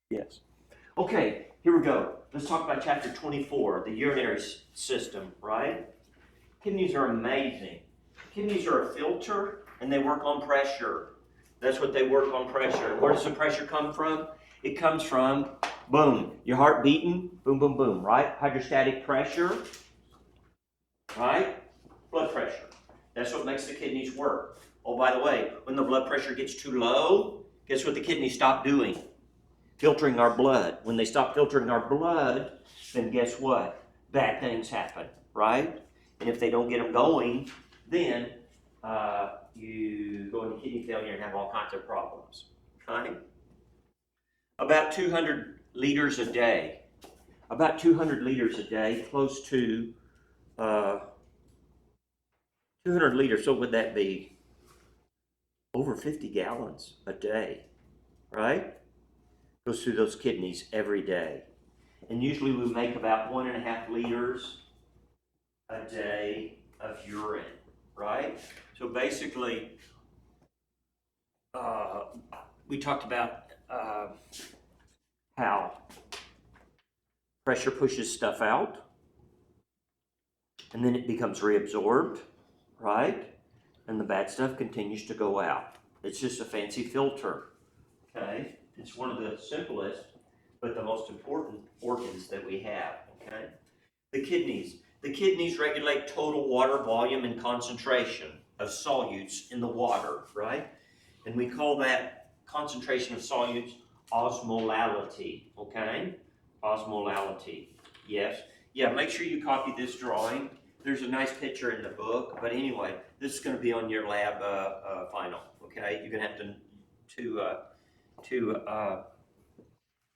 Yes. Okay, here we go. Let's talk about chapter 24, the urinary system, right? Kidneys are amazing. Kidneys are a filter and they work on pressure. That's what they work on pressure. Where does the pressure come from? It comes from, boom, your heart beating, boom, boom, boom, right? Hydrostatic pressure, right? Blood pressure. That's what makes the kidneys work. Oh, by the way, when the blood pressure gets too low, guess what the kidneys stop doing? Filtering our blood. When they stop filtering our blood, then guess what? Bad things happen, right? And if they don't get them going, then you go into kidney failure and have all kinds of problems. Okay? About 200 liters a day. About 200 liters a day, close to 200 liters. So what would that be? Over 50 gallons a day, right? Goes through those kidneys every day. And usually we make about 1.5 liters a day of urine, right? So basically, we talked about how pressure pushes stuff out, and then it becomes reabsorbed, right? And the bad stuff continues to go out. It's just a fancy filter, okay? It's one of the simplest, but the most important organs that we have, okay? The kidneys. The kidneys regulate total water volume and concentration of solutes in the water, right? And we call that concentration of solutes osmolality, okay? Osmolality, yes. Yeah, make sure you copy this drawing. There's a nice picture in the book, but anyway, this is going to be on your lab final, okay? You're going to have to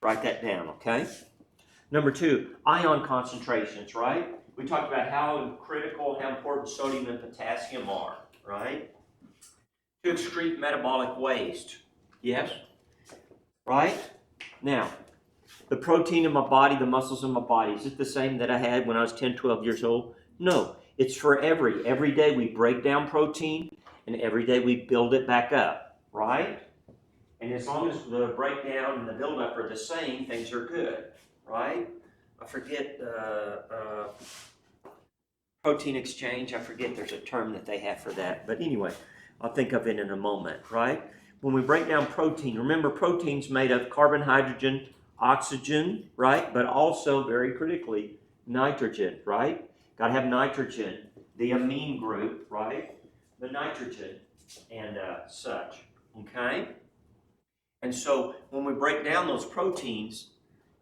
write that down, okay? Number 2, ion concentrations, right? We talked about how critical, how important sodium and potassium are, right? To excrete metabolic waste, yes? Right? Now, the protein in my body, the muscles in my body, is it the same that I had when I was 10, 12 years old? No, it's for every day we break down protein and every day we build it back up, right? And as long as the breakdown and the buildup are the same, things are good, right? I forget protein exchange. I forget there's a term that they have for that. But anyway, I'll think of it in a moment, right? When we break down protein, remember protein's made of carbon, hydrogen, oxygen, right? But also, very critically, nitrogen, right? Got to have nitrogen, the amine group, right? The nitrogen and such, okay? And so when we break down those proteins,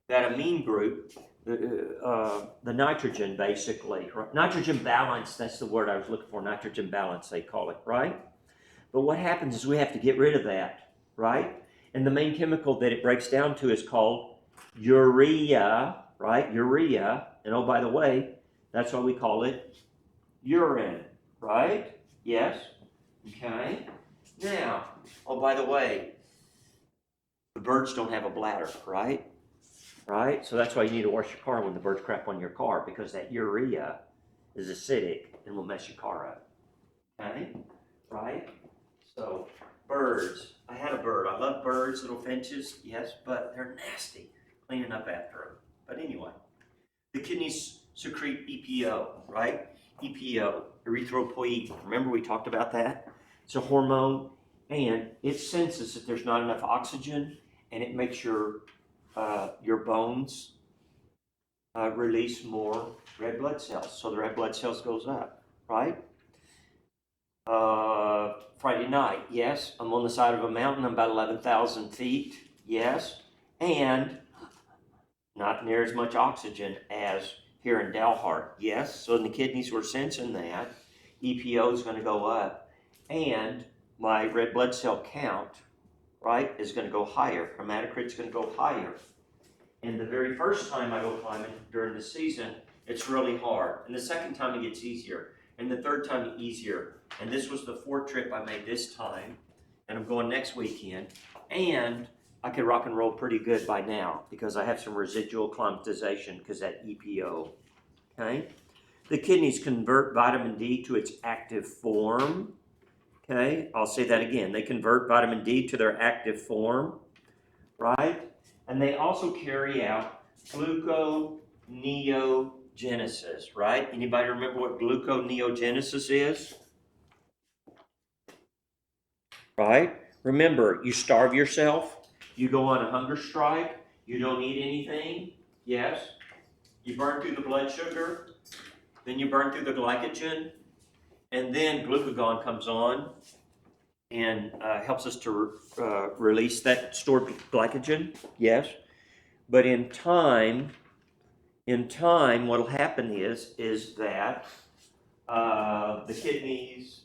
that amine group, the nitrogen basically, right? Nitrogen balance, that's the word I was looking for, nitrogen balance they call it, right? But what happens is we have to get rid of that, right? And the main chemical that it breaks down to is called urea, right? Urea, and oh, by the way, that's why we call it urine, right? Yes? Okay. Now, oh, by the way, the birds don't have a bladder, right? Right? So that's why you need to wash your car when the birds crap on your car, because that urea is acidic and will mess your car up. Okay? Right? So, birds. I had a bird. I love birds, little finches, yes, but they're nasty cleaning up after them. But anyway, the kidneys secrete EPO, right? EPO, erythropoietin. Remember we talked about that? It's a hormone, and it senses that there's not enough oxygen, and it makes your bones release more red blood cells. So the red blood cells goes up, right? Friday night, yes. I'm on the side of a mountain. I'm about 11,000 feet, yes. And not near as much oxygen as here in Dalhart, yes. So the kidneys were sensing that. EPO is going to go up. And my red blood cell count, right, is going to go higher. Hematocrit's going to go higher. And the very first time I go climbing during the season, it's really hard. And the second time it gets easier. And the third time easier. And this was the 4th trip I made this time. And I'm going next weekend. And I could rock and roll pretty good by now because I have some residual climatization because that EPO. Okay? The kidneys convert vitamin D to its active form. Okay? I'll say that again. They convert vitamin D to their active form. Right? And they also carry out gluconeogenesis, right? Anybody remember what gluconeogenesis is? Right? Remember, you starve yourself, you go on a hunger strike, you don't eat anything, yes? You burn through the blood sugar, then you burn through the glycogen, and then glucagon comes on and helps us to release that stored glycogen, yes? But in time, what'll happen is that the kidneys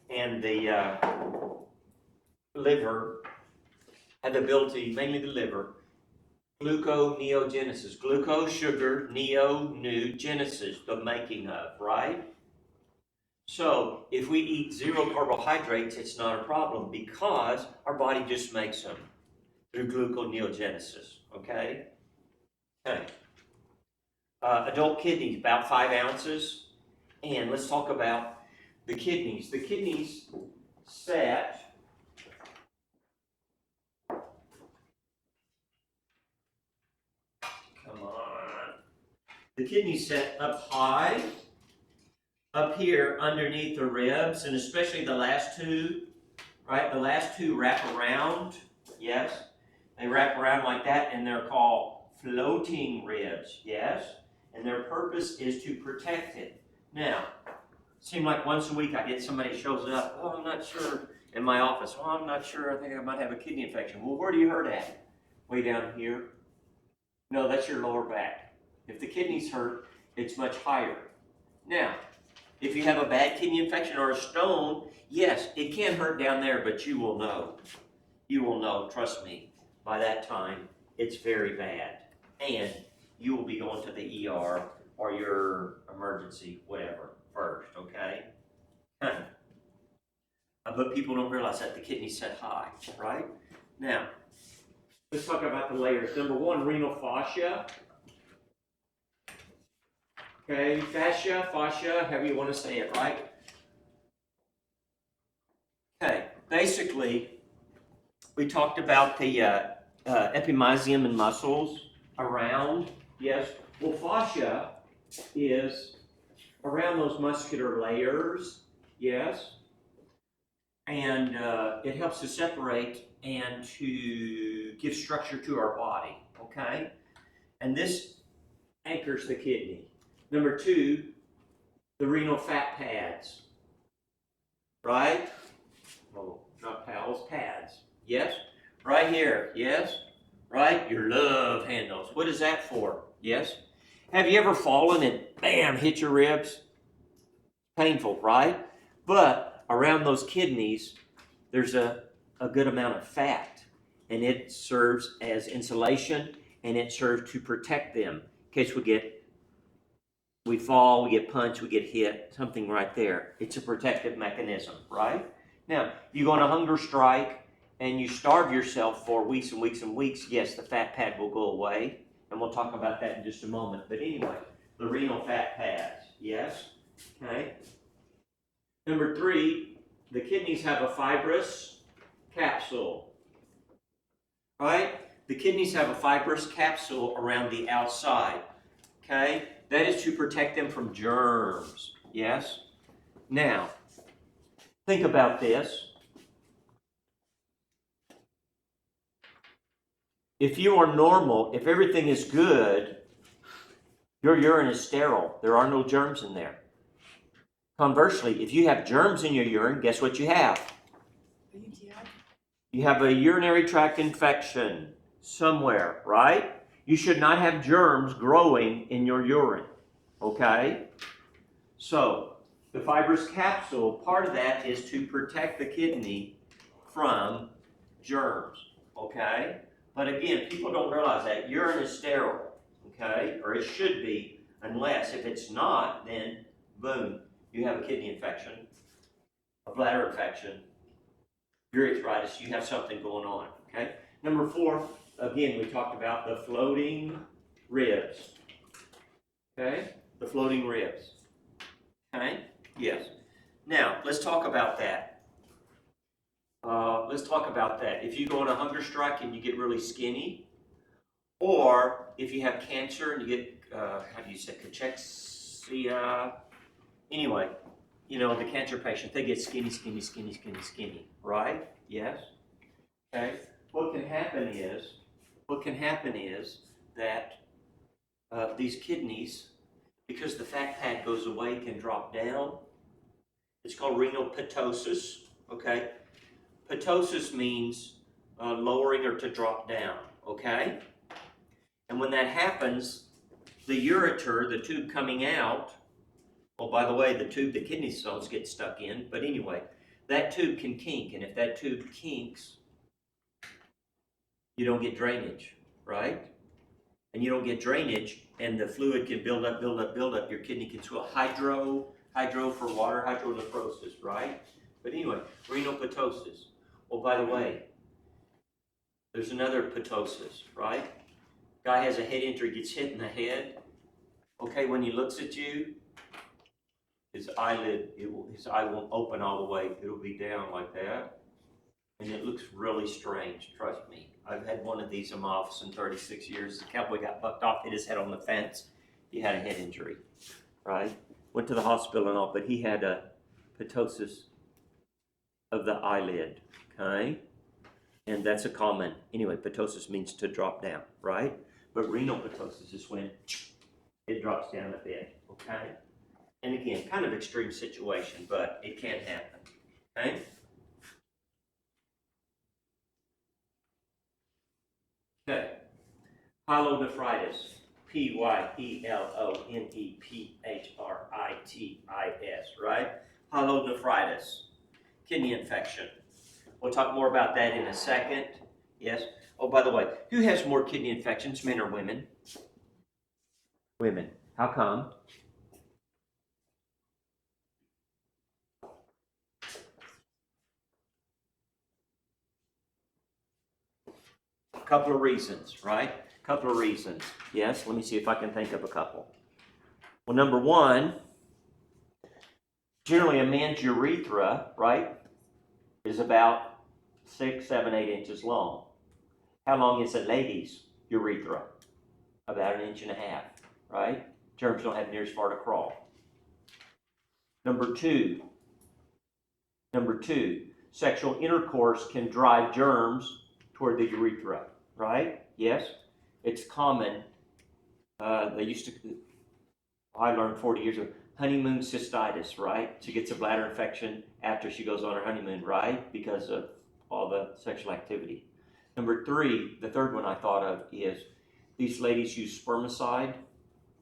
and the liver have the ability, mainly the liver, gluconeogenesis. Glucose, sugar, new, genesis, the making of, right? So if we eat zero carbohydrates, it's not a problem because our body just makes them through gluconeogenesis, okay? Okay. Adult kidneys, about 5 ounces. And let's talk about the kidneys. The kidneys set the kidneys set up high, up here underneath the ribs, and especially the last two, right? The last two wrap around, yes? They wrap around like that, and they're called floating ribs, yes? And their purpose is to protect it. Now, it seems like once a week I get somebody shows up, oh, I'm not sure, in my office, oh, I'm not sure, I think I might have a kidney infection. Well, where do you hurt at? Way down here? No, that's your lower back. If the kidneys hurt, it's much higher. Now, if you have a bad kidney infection or a stone, yes, it can hurt down there, but you will know. You will know, trust me, by that time, it's very bad. And you will be going to the ER or your emergency, whatever, first, okay? But people don't realize that the kidneys set high, right? Now, let's talk about the layers. Number one, renal fascia. Okay, fascia, however you want to say it, right? Okay, basically, we talked about the epimysium and muscles around, yes. Well, fascia is around those muscular layers, yes. And it helps to separate and to give structure to our body, okay? And this anchors the kidney. Number two, the renal fat pads, right? Oh, not pals, pads. Yes? Right here, yes? Right? Your love handles. What is that for? Yes? Have you ever fallen and bam, hit your ribs? Painful, right? But around those kidneys, there's a good amount of fat, and it serves as insulation, and it serves to protect them in case we fall, we get punched, we get hit, something right there. It's a protective mechanism, right? Now, you go on a hunger strike and you starve yourself for weeks and weeks and weeks, yes, the fat pad will go away, and we'll talk about that in just a moment. But anyway, the renal fat pads, yes? Okay. Number three, the kidneys have a fibrous capsule, right? The kidneys have a fibrous capsule around the outside, okay? That is to protect them from germs, yes? Now, think about this. If you are normal, if everything is good, your urine is sterile. There are no germs in there. Conversely, if you have germs in your urine, guess what you have? You have a urinary tract infection somewhere, right? You should not have germs growing in your urine, okay? So, the fibrous capsule, part of that is to protect the kidney from germs, okay? But again, people don't realize that urine is sterile, okay? Or it should be, unless if it's not, then boom, you have a kidney infection, a bladder infection, urethritis, you have something going on, okay? Number four, again, we talked about the floating ribs, okay? The floating ribs, okay? Yes. Now, let's talk about that. If you go on a hunger strike and you get really skinny, Or if you have cancer and you get, how do you say, cachexia? Anyway, you know, the cancer patient, they get skinny, skinny, skinny, skinny, skinny, right? Yes? Okay? What can happen is that these kidneys, because the fat pad goes away, can drop down. It's called renal pitosis, okay? Pitosis means lowering or to drop down, okay? And when that happens, the ureter, the tube coming out, oh, by the way, the tube the kidney stones get stuck in, but anyway, that tube can kink, and if that tube kinks, you don't get drainage, right? And you don't get drainage, and the fluid can build up, build up, build up. Your kidney can swell. Hydro for water, hydronephrosis, right? But anyway, renal pitosis. Oh, by the way, there's another pitosis, right? Guy has a head injury, gets hit in the head. Okay, when he looks at you, his eye won't open all the way. It'll be down like that. And it looks really strange, trust me. I've had one of these in my office in 36 years. The cowboy got bucked off, hit his head on the fence. He had a head injury, right? Went to the hospital and all, but he had a pitosis of the eyelid, okay? And that's a common, anyway, pitosis means to drop down, right? But renal pitosis is when it drops down a bit, okay? And again, kind of extreme situation, but it can happen, okay? Okay, pyelonephritis, Pyelonephritis, right? Pyelonephritis, kidney infection. We'll talk more about that in a second. Yes? Oh, by the way, who has more kidney infections, men or women? Women. How come? A couple of reasons, right? A couple of reasons. Yes? Let me see if I can think of a couple. Well, number one, generally a man's urethra, right, is about 6, 7, 8 inches long. How long is a lady's urethra? About 1.5 inches, right? Germs don't have near as far to crawl. Number two, sexual intercourse can drive germs toward the urethra, right? Yes, it's common. They used to, I learned 40 years ago, honeymoon cystitis, right? She gets a bladder infection after she goes on her honeymoon, right? Because of all the sexual activity. Number three, the third one I thought of is these ladies use spermicide,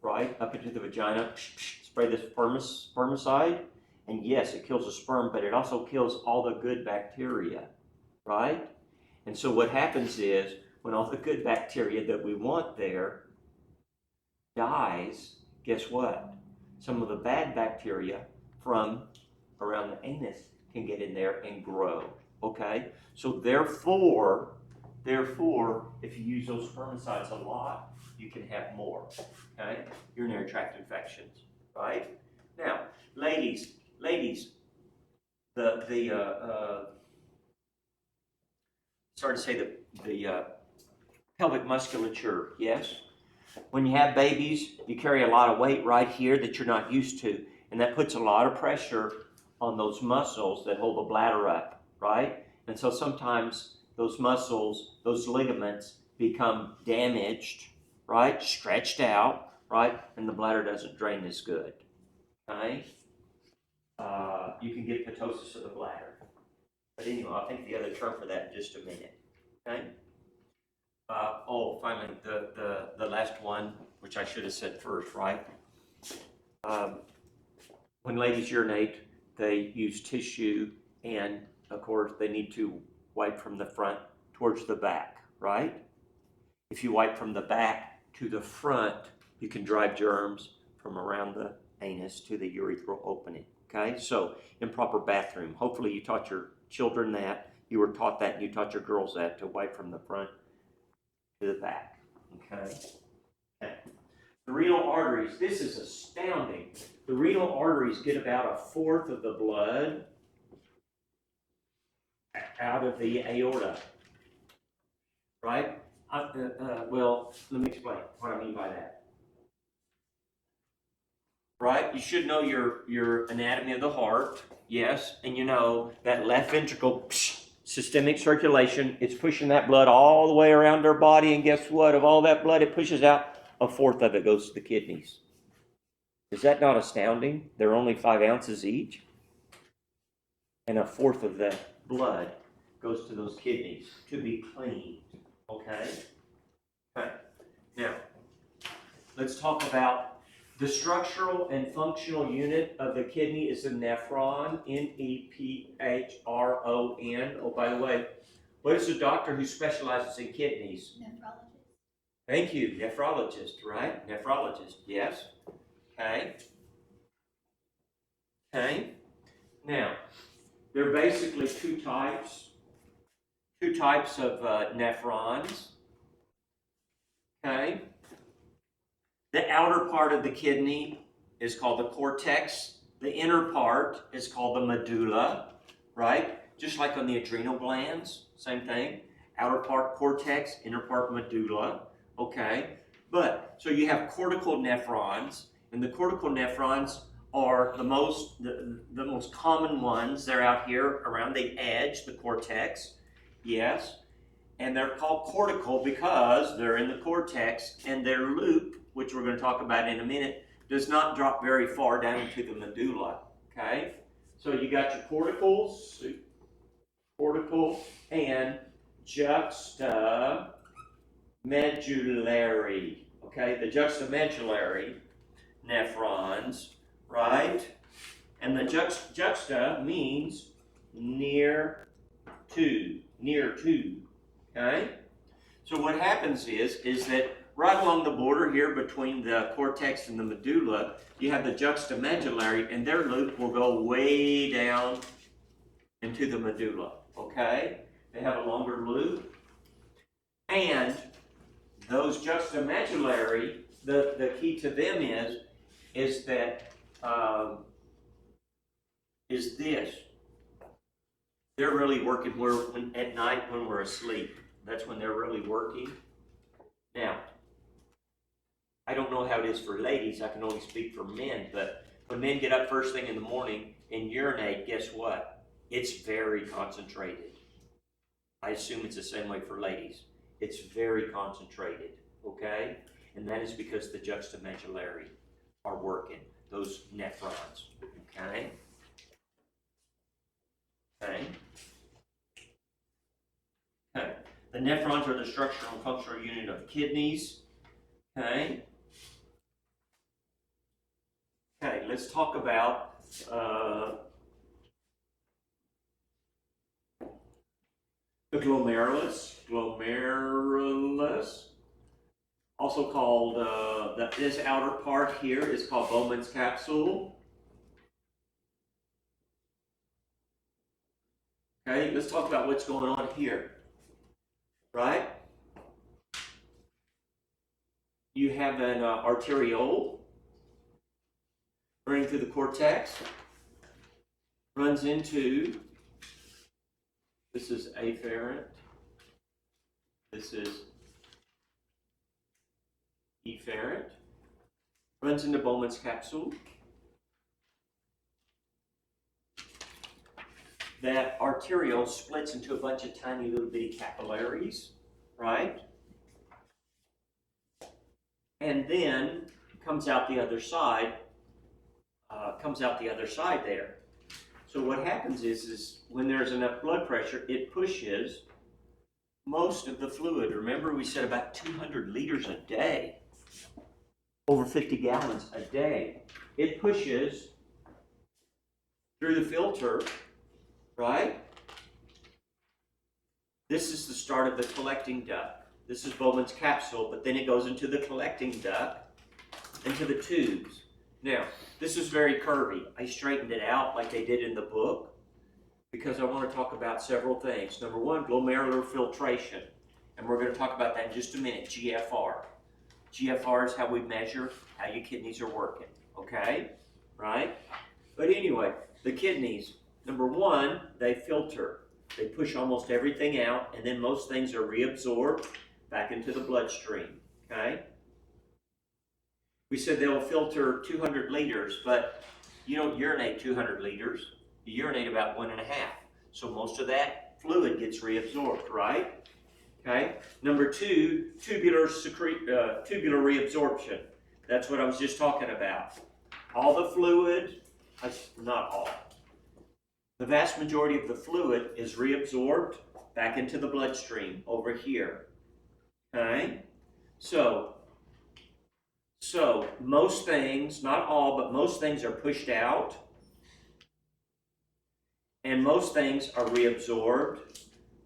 right? Up into the vagina, spray this spermicide, and yes, it kills the sperm, but it also kills all the good bacteria, right? And so what happens is when all the good bacteria that we want there dies, guess what? Some of the bad bacteria from around the anus can get in there and grow, okay? So therefore, if you use those spermicides a lot, you can have more, okay? Urinary tract infections, right? Now, ladies, sorry to say the pelvic musculature, yes? When you have babies, you carry a lot of weight right here that you're not used to, and that puts a lot of pressure on those muscles that hold the bladder up, right? And so sometimes those muscles, those ligaments become damaged, right? Stretched out, right? And the bladder doesn't drain as good, okay? You can get ptosis of the bladder. But anyway, I'll think the other term for that in just a minute, okay? Finally, the last one, which I should have said first, right? When ladies urinate, they use tissue, and of course, they need to wipe from the front towards the back, right? If you wipe from the back to the front, you can drive germs from around the anus to the urethral opening, okay? So, improper bathroom. Hopefully you taught your children that, you were taught that, and you taught your girls that, to wipe from the front to the back, okay? The renal arteries, this is astounding. The renal arteries get about 1/4 of the blood out of the aorta, right? Well, let me explain what I mean by that. Right? You should know your anatomy of the heart, yes, and you know that left ventricle, systemic circulation, it's pushing that blood all the way around our body, and guess what? Of all that blood it pushes out, a fourth of it goes to the kidneys. Is that not astounding? They're only 5 ounces each, and a fourth of that blood goes to those kidneys to be cleaned. Okay? Okay. Now, let's talk about the structural and functional unit of the kidney is the nephron, Nephron. Oh, by the way, what is the doctor who specializes in kidneys? Nephrologist. Thank you, nephrologist, right? Nephrologist, yes. Okay. Okay. Now, there are basically two types of nephrons. Okay. The outer part of the kidney is called the cortex. The inner part is called the medulla, right? Just like on the adrenal glands, same thing. Outer part cortex, inner part medulla, okay? But, so you have cortical nephrons, and the cortical nephrons are the most common ones. They're out here around the edge, the cortex, yes. And they're called cortical because they're in the cortex, and their loop, which we're going to talk about in a minute, does not drop very far down into the medulla, okay? So you got your corticals, cortical, and juxtamedullary, okay? The juxtamedullary nephrons, right? And the juxta means near to, okay? So what happens is that right along the border here between the cortex and the medulla, you have the juxtamedullary, and their loop will go way down into the medulla, okay? They have a longer loop. And those juxtamedullary, the key to them is that, is this. They're really working at night when we're asleep. That's when they're really working. Now, I don't know how it is for ladies. I can only speak for men. But when men get up first thing in the morning and urinate, guess what? It's very concentrated. I assume it's the same way for ladies. It's very concentrated, okay? And that is because the juxtamedullary are working, those nephrons, okay? Okay. Okay. The nephrons are the structural and functional unit of the kidneys. Okay. Okay, let's talk about the glomerulus. Glomerulus, also called this outer part here is called Bowman's capsule. Okay, let's talk about what's going on here. Right? You have an arteriole running through the cortex, runs into, this is afferent, this is efferent, runs into Bowman's capsule. That arteriole splits into a bunch of tiny little bitty capillaries, right? And then comes out the other side, there. So what happens is when there's enough blood pressure, it pushes most of the fluid. Remember we said about 200 liters a day, over 50 gallons a day. It pushes through the filter, right? This is the start of the collecting duct. This is Bowman's capsule, but then it goes into the collecting duct, into the tubes. Now, this is very curvy. I straightened it out like they did in the book because I want to talk about several things. Number one, glomerular filtration. And we're going to talk about that in just a minute, GFR. GFR is how we measure how your kidneys are working, okay? Right? But anyway, the kidneys, number one, they filter. They push almost everything out, and then most things are reabsorbed back into the bloodstream, okay? We said they'll filter 200 liters, but you don't urinate 200 liters. You urinate about 1.5. So most of that fluid gets reabsorbed, right? Okay. Number two, tubular reabsorption. That's what I was just talking about. All the fluid, not all. The vast majority of the fluid is reabsorbed back into the bloodstream over here. Okay? So most things, not all, but most things are pushed out, and most things are reabsorbed,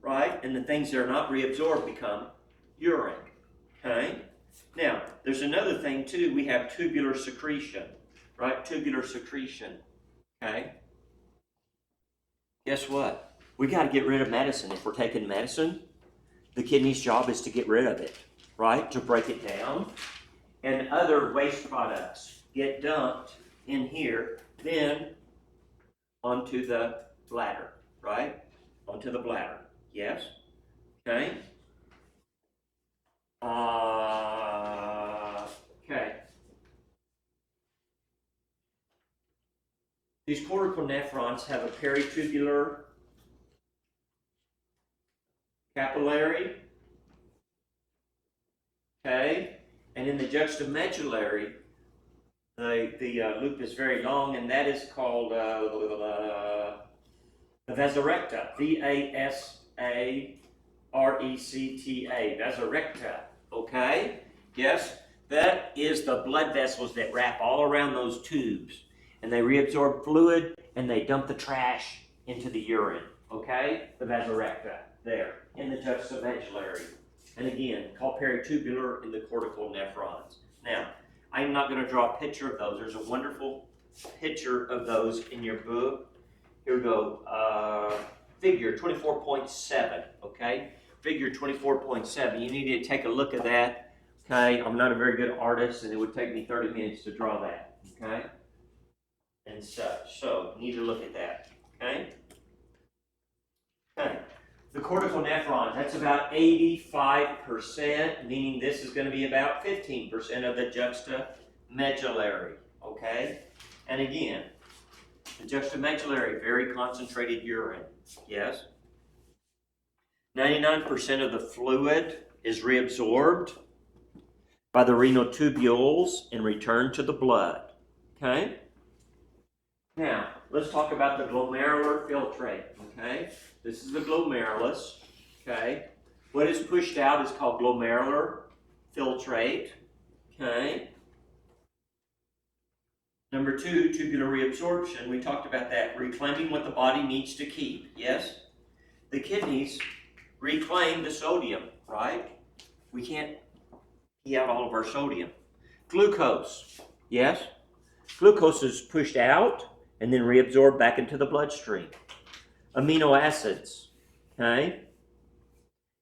right? And the things that are not reabsorbed become urine. Okay? Now, there's another thing too. We have tubular secretion, right? Tubular secretion. Okay? Guess what? We got to get rid of medicine. If we're taking medicine, the kidney's job is to get rid of it, right? To break it down. And other waste products get dumped in here, then onto the bladder, right? Onto the bladder. Yes? Okay? Okay. These cortical nephrons have a peritubular capillary, okay? And in the juxtamedullary, the loop is very long, and that is called the vasorecta, V-A-S-A-R-E-C-T-A, vasorecta, okay? Yes, that is the blood vessels that wrap all around those tubes, and they reabsorb fluid, and they dump the trash into the urine, okay? The vasorecta, there, in the juxtamedullary. And again, called peritubular in the cortical nephrons. Now, I'm not going to draw a picture of those. There's a wonderful picture of those in your book. Here we go. Figure 24.7, okay? Figure 24.7. You need to take a look at that, okay? I'm not a very good artist, and it would take me 30 minutes to draw that, okay? And such. So, you need to look at that, okay? Okay. The cortical nephrons, that's about 85%, meaning this is going to be about 15% of the juxtamedullary, okay? And again, the juxtamedullary, very concentrated urine, yes? 99% of the fluid is reabsorbed by the renal tubules and returned to the blood, okay? Now, let's talk about the glomerular filtrate, okay? This is the glomerulus, okay? What is pushed out is called glomerular filtrate, okay? Number two, tubular reabsorption. We talked about that, reclaiming what the body needs to keep, yes? The kidneys reclaim the sodium, right? We can't pee out all of our sodium. Glucose, yes? Glucose is pushed out and then reabsorbed back into the bloodstream. Amino acids, okay?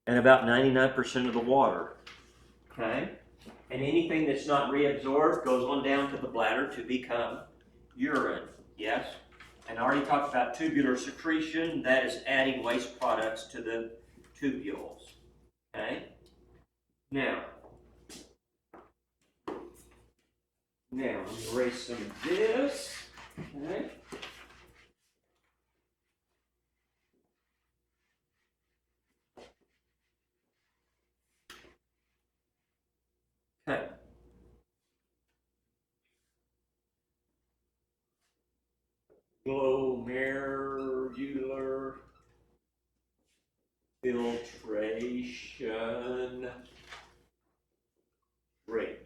And about 99% of the water, okay? And anything that's not reabsorbed goes on down to the bladder to become urine, yes? And I already talked about tubular secretion. That is adding waste products to the tubules, okay? Now, I'm going to erase some of this, okay? Okay. Glomerular filtration rate.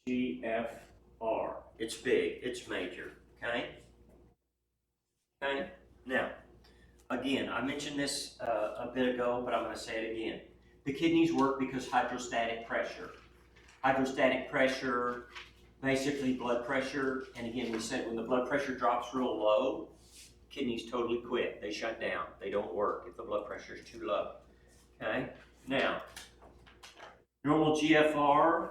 GFR. It's big. It's major. Okay? Okay? Now, again, I mentioned this a bit ago, but I'm going to say it again. The kidneys work because hydrostatic pressure. Hydrostatic pressure, basically blood pressure, and again, we said when the blood pressure drops real low, kidneys totally quit. They shut down. They don't work if the blood pressure is too low. Okay? Now, normal GFR,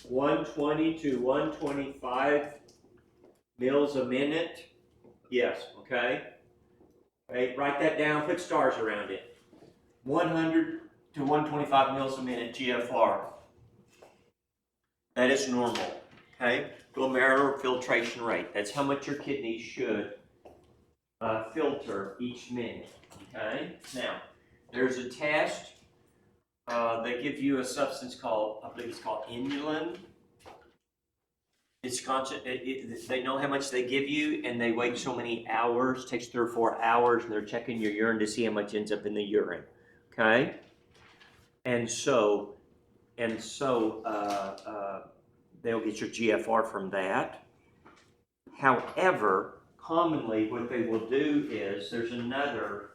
120 to 125 mils a minute. Yes, okay? Okay, write that down, put stars around it. 100 to 125 mils a minute GFR. That is normal, okay? Glomerular filtration rate. That's how much your kidneys should filter each minute, okay? Now, there's a test. They give you a substance called, I believe it's called inulin. It's constant. They know how much they give you, and they wait so many hours. It takes 3 or 4 hours, and they're checking your urine to see how much ends up in the urine. Okay, and so they'll get your GFR from that. However, commonly what they will do is there's another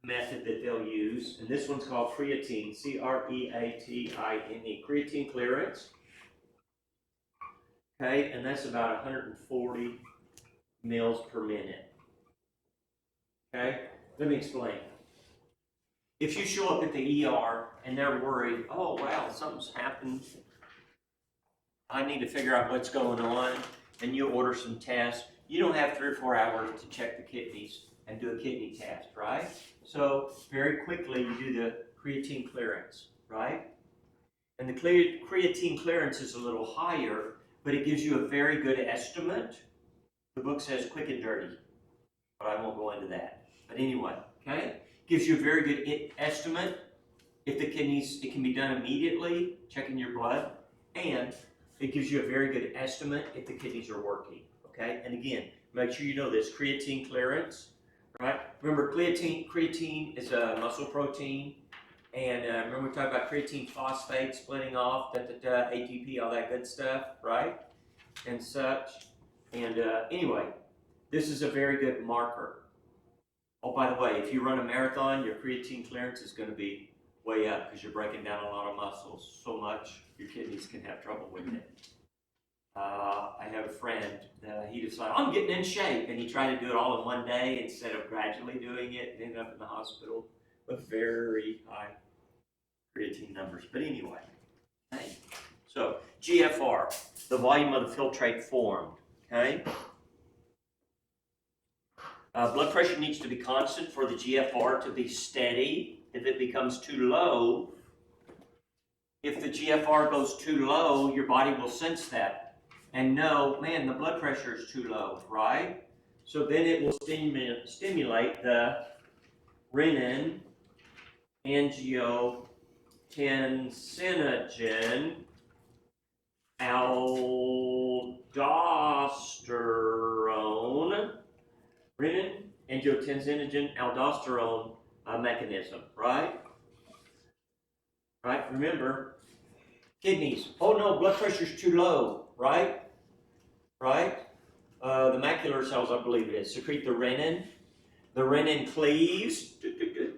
method that they'll use, and this one's called creatine, creatine, creatine clearance. Okay, and that's about 140 mils per minute. Okay, let me explain. If you show up at the ER and they're worried, oh wow, something's happened, I need to figure out what's going on, and you order some tests, you don't have 3 or 4 hours to check the kidneys and do a kidney test, right? So very quickly you do the creatine clearance, right? And the creatine clearance is a little higher, but it gives you a very good estimate. The book says quick and dirty, but I won't go into that. But anyway, okay? Gives you a very good estimate. If the kidneys, it can be done immediately, checking your blood, and it gives you a very good estimate if the kidneys are working, okay? And again, make sure you know this, creatine clearance, right? Remember, creatine is a muscle protein, and remember we talked about creatine phosphate splitting off, ATP, all that good stuff, right? And such. And anyway, this is a very good marker. Oh, by the way, if you run a marathon, your creatine clearance is going to be way up because you're breaking down a lot of muscles so much your kidneys can have trouble with it. I have a friend that he decided, I'm getting in shape, and he tried to do it all in one day instead of gradually doing it, and ended up in the hospital with very high creatine numbers. But anyway, okay. So GFR, the volume of the filtrate formed, okay? Blood pressure needs to be constant for the GFR to be steady. If it becomes too low, if the GFR goes too low, your body will sense that and know, man, the blood pressure is too low, right? So then it will stimulate the renin, angiotensinogen, aldosterone, renin, angiotensinogen, aldosterone mechanism, right? Right, remember, kidneys, oh no, blood pressure's too low, right? Right? The macular cells, I believe it is, secrete the renin. The renin cleaves the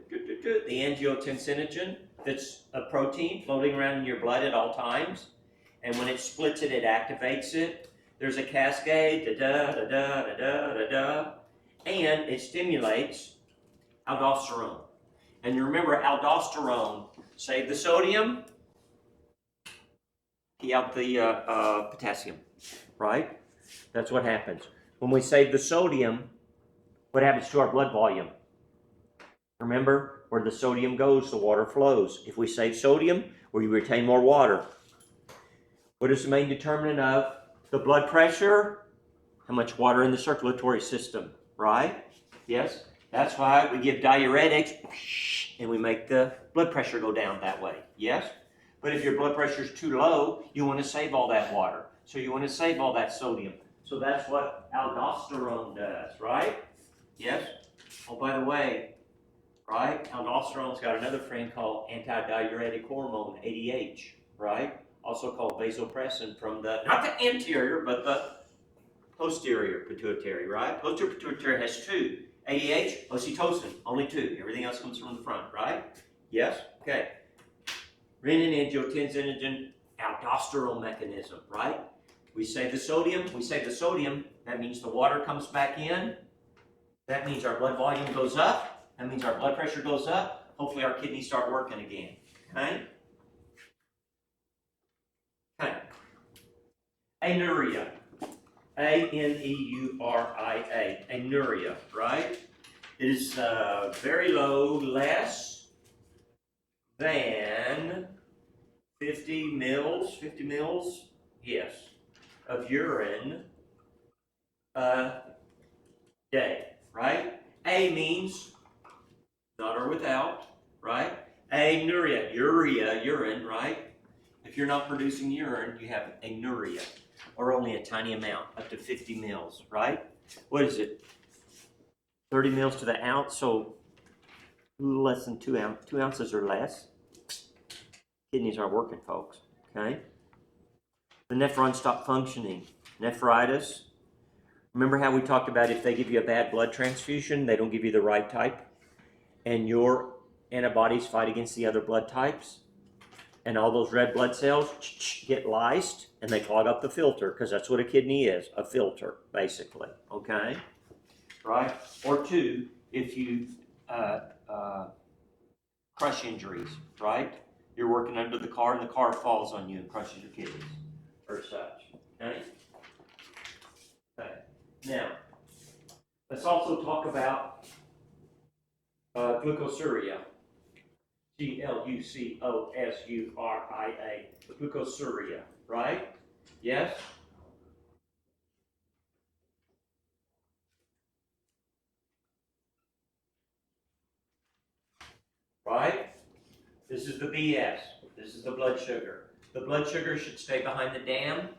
angiotensinogen, that's a protein floating around in your blood at all times. And when it splits it, it activates it. There's a cascade, and it stimulates aldosterone. And you remember, aldosterone, save the sodium, key out the potassium, right? That's what happens. When we save the sodium, what happens to our blood volume? Remember, where the sodium goes, the water flows. If we save sodium, we retain more water. What is the main determinant of the blood pressure? How much water in the circulatory system, right? Yes? That's why we give diuretics and we make the blood pressure go down that way. Yes? But if your blood pressure is too low, you want to save all that water. So you want to save all that sodium. So that's what aldosterone does, right? Yes? Oh, by the way, right? Aldosterone's got another friend called antidiuretic hormone, ADH, right? Also called vasopressin from the, not the anterior, but the posterior pituitary, right? Posterior pituitary has 2. ADH, oxytocin, only 2. Everything else comes from the front, right? Yes? Okay. Renin, angiotensinogen, aldosterone mechanism, right? We save the sodium, that means the water comes back in. That means our blood volume goes up. That means our blood pressure goes up. Hopefully our kidneys start working again, okay? Okay. Anuria. A-N-E-U-R-I-A, anuria, right? It is very low, less than 50 mils, yes, of urine a day, right? A means not or without, right? Anuria, urea, urine, right? If you're not producing urine, you have anuria, or only a tiny amount, up to 50 mils, right? What is it? 30 mils to the ounce, so less than 2 ounces or less. Kidneys aren't working, folks, okay? The nephrons stop functioning. Nephritis. Remember how we talked about if they give you a bad blood transfusion, they don't give you the right type, and your antibodies fight against the other blood types, and all those red blood cells get lysed, and they clog up the filter, because that's what a kidney is, a filter, basically, okay? Right? Or two, if you crush injuries, right? You're working under the car, and the car falls on you and crushes your kidneys, or such, okay? Okay. Now, let's also talk about glucosuria. Glucosuria, glucosuria, right? Yes? Right? This is the BS. This is the blood sugar. The blood sugar should stay behind the dam.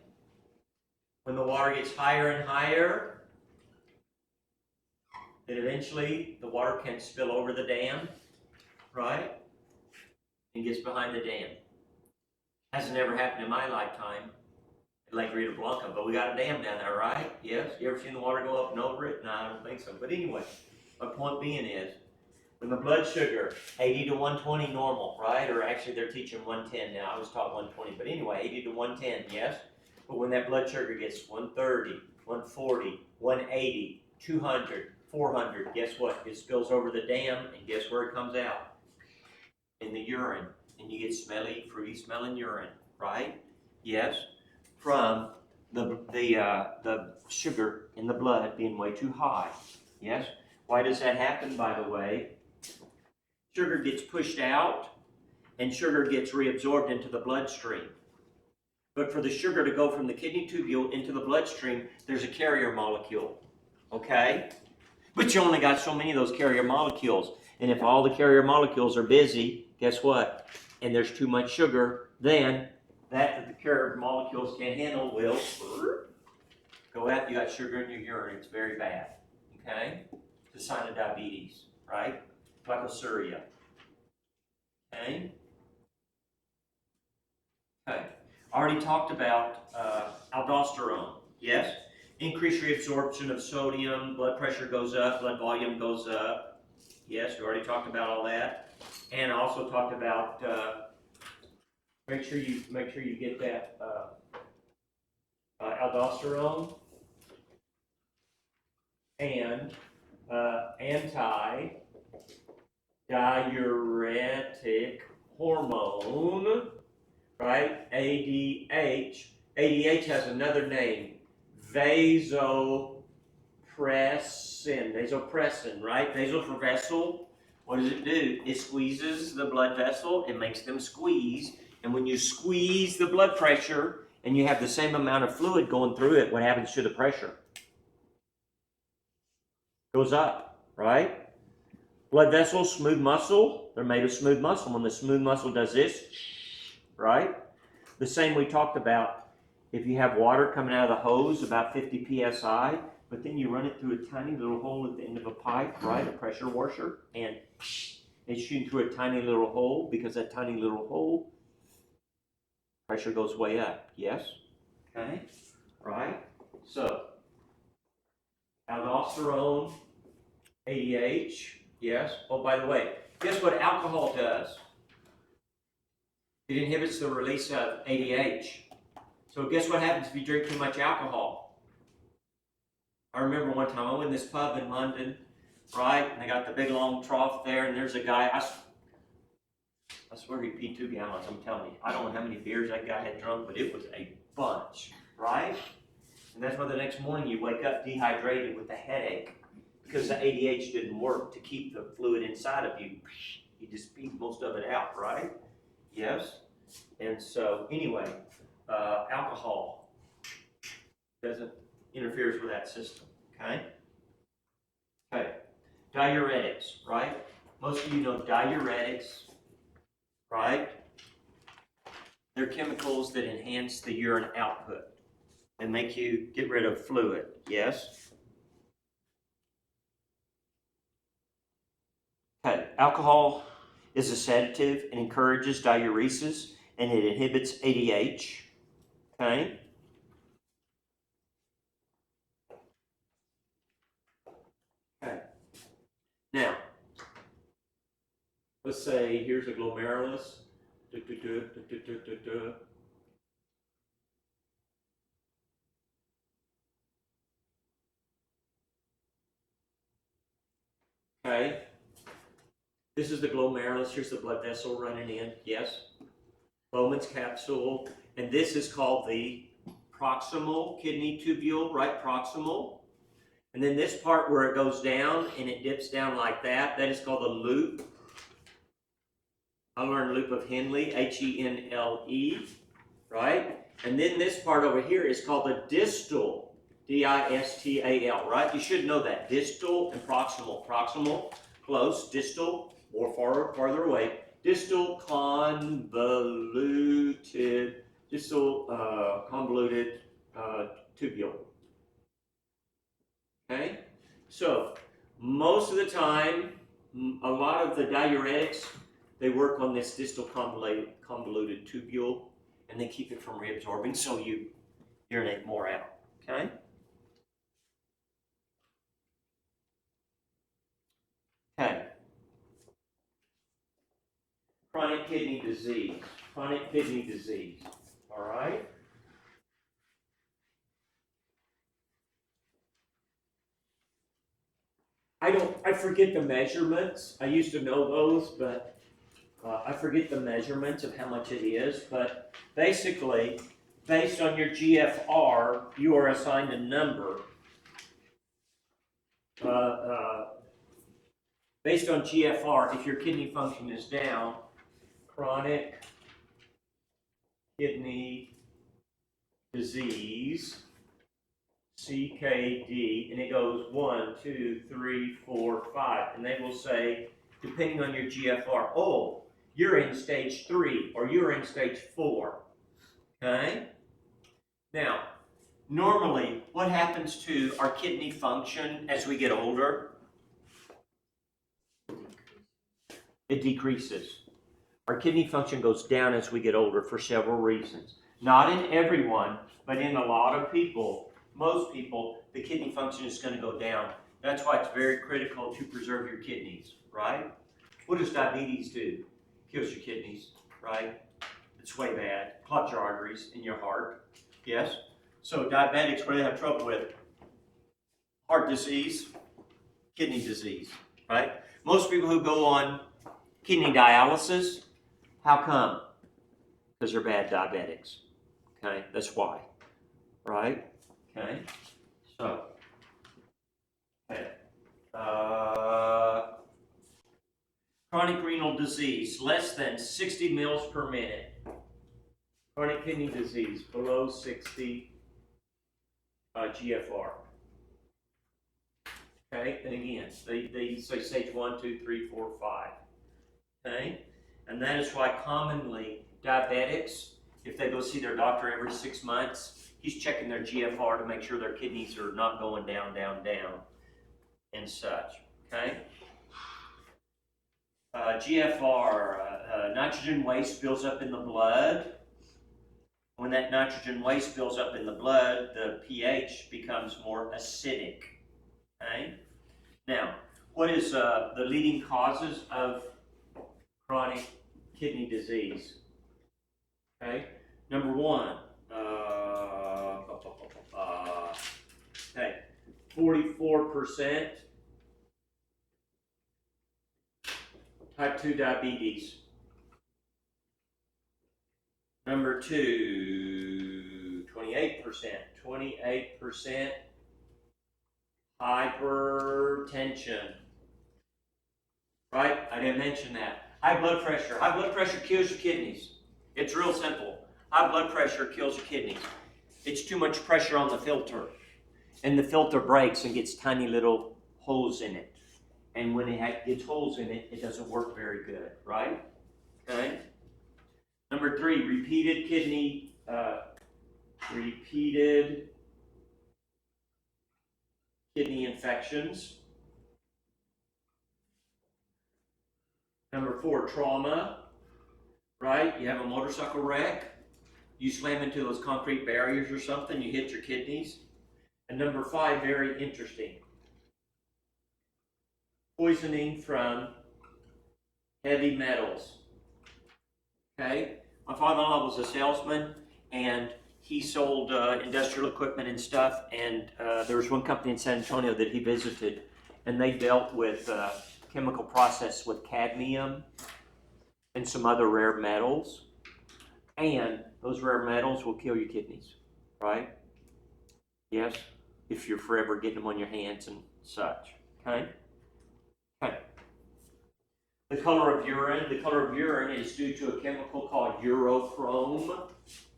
When the water gets higher and higher, then eventually the water can spill over the dam, right? And gets behind the dam. Hasn't ever happened in my lifetime at Lake Rita Blanca, but we got a dam down there, right? Yes? You ever seen the water go up and over it? No, I don't think so. But anyway, my point being is, when the blood sugar, 80 to 120 normal, right? Or actually they're teaching 110 now. I was taught 120. But anyway, 80 to 110, yes? But when that blood sugar gets 130, 140, 180, 200, 400, guess what? It spills over the dam, and guess where it comes out? In the urine. And you get smelly, fruity smelling urine, right? Yes? From the sugar in the blood being way too high. Yes? Why does that happen, by the way? Sugar gets pushed out, and sugar gets reabsorbed into the bloodstream. But for the sugar to go from the kidney tubule into the bloodstream, there's a carrier molecule, okay? But you only got so many of those carrier molecules. And if all the carrier molecules are busy, guess what? And there's too much sugar, then that the carrier molecules can't handle will go out. You got sugar in your urine. It's very bad, okay? It's a sign of diabetes, right? Glycosuria. Okay? Okay. Already talked about aldosterone. Yes? Increased reabsorption of sodium, blood pressure goes up, blood volume goes up. Yes, we already talked about all that. And also talked about make sure you get that aldosterone and anti-diuretic hormone, right? ADH. ADH has another name, vasopressin, right? Vasal for vessel. What does it do? It squeezes the blood vessel. It makes them squeeze. And when you squeeze the blood pressure and you have the same amount of fluid going through it, what happens to the pressure? Goes up, right? Blood vessels, smooth muscle, they're made of smooth muscle. When the smooth muscle does this, right? The same we talked about, if you have water coming out of the hose, about 50 psi, but then you run it through a tiny little hole at the end of a pipe, right? A pressure washer, and it's shooting through a tiny little hole, because that tiny little hole, pressure goes way up, yes? Okay, right? So, aldosterone, ADH, yes? Oh, by the way, guess what alcohol does? It inhibits the release of ADH. So guess what happens if you drink too much alcohol? I remember one time I went in this pub in London, right? And they got the big long trough there, and there's a guy, I swear he peed 2 gallons, I'm telling you. I don't know how many beers that guy had drunk, but it was a bunch, right? And that's why the next morning you wake up dehydrated with a headache because the ADH didn't work to keep the fluid inside of you. You just speed most of it out, right? Yes. And so anyway, alcohol doesn't interferes with that system. Okay. Okay. Diuretics, right? Most of you know diuretics, right? They're chemicals that enhance the urine output and make you get rid of fluid. Yes. Okay. Alcohol is a sedative and encourages diuresis, and it inhibits ADH. Okay. Okay. Now, let's say here's a glomerulus. Okay. This is the glomerulus. Here's the blood vessel running in. Yes. Bowman's capsule. And this is called the proximal kidney tubule, right? Proximal. And then this part where it goes down and it dips down like that, that is called the loop. I learned loop of Henle, Henle, right? And then this part over here is called the distal, D-I-S-T-A-L, right? You should know that. Distal and proximal. Proximal, close. Distal, or farther away. Distal convoluted tubule. Okay? So, most of the time, a lot of the diuretics, they work on this distal convoluted tubule, and they keep it from reabsorbing, so you urinate more out. Okay? Okay. Chronic kidney disease. Chronic kidney disease. All right? I forget the measurements. I used to know those, but I forget the measurements of how much it is. But basically, based on your GFR, you are assigned a number. Based on GFR, if your kidney function is down, chronic kidney disease, CKD, and it goes 1, 2, 3, 4, 5, and they will say, depending on your GFR, oh, you're in stage 3 or you're in stage 4. Okay? Now, normally, what happens to our kidney function as we get older? It decreases. Our kidney function goes down as we get older for several reasons. Not in everyone, but in a lot of people, most people, the kidney function is going to go down. That's why it's very critical to preserve your kidneys, right? What does diabetes do? Kills your kidneys, right? It's way bad. Clogs your arteries in your heart. Yes? So diabetics, what do they have trouble with? Heart disease, kidney disease, right? Most people who go on kidney dialysis, how come? Because they're bad diabetics. Okay, that's why. Right? Okay. So, okay. Chronic renal disease, less than 60 mils per minute. Chronic kidney disease, below 60 GFR. Okay, and again, they say stage 1, 2, 3, 4, 5. Okay, and that is why commonly diabetics, if they go see their doctor every 6 months, he's checking their GFR to make sure their kidneys are not going down, down, down, and such. Okay. GFR, nitrogen waste builds up in the blood. When that nitrogen waste builds up in the blood, the pH becomes more acidic. Okay. Now, what is the leading causes of chronic kidney disease? Okay. Number 1, okay, 44% type 2 diabetes. Number 2, 28%, 28% hypertension. Right? I didn't mention that. High blood pressure. High blood pressure kills your kidneys. It's real simple. High blood pressure kills your kidneys. It's too much pressure on the filter. And the filter breaks and gets tiny little holes in it. And when it gets holes in it, it doesn't work very good, right? Okay. Number 3, repeated kidney infections. Number 4, trauma, right? You have a motorcycle wreck, you slam into those concrete barriers or something, you hit your kidneys. And number 5, very interesting, poisoning from heavy metals. Okay? My father-in-law was a salesman, and he sold industrial equipment and stuff, and there was one company in San Antonio that he visited, and they dealt with chemical process with cadmium and some other rare metals, and those rare metals will kill your kidneys, right? Yes, if you're forever getting them on your hands and such, okay? Okay. The color of urine is due to a chemical called urochrome,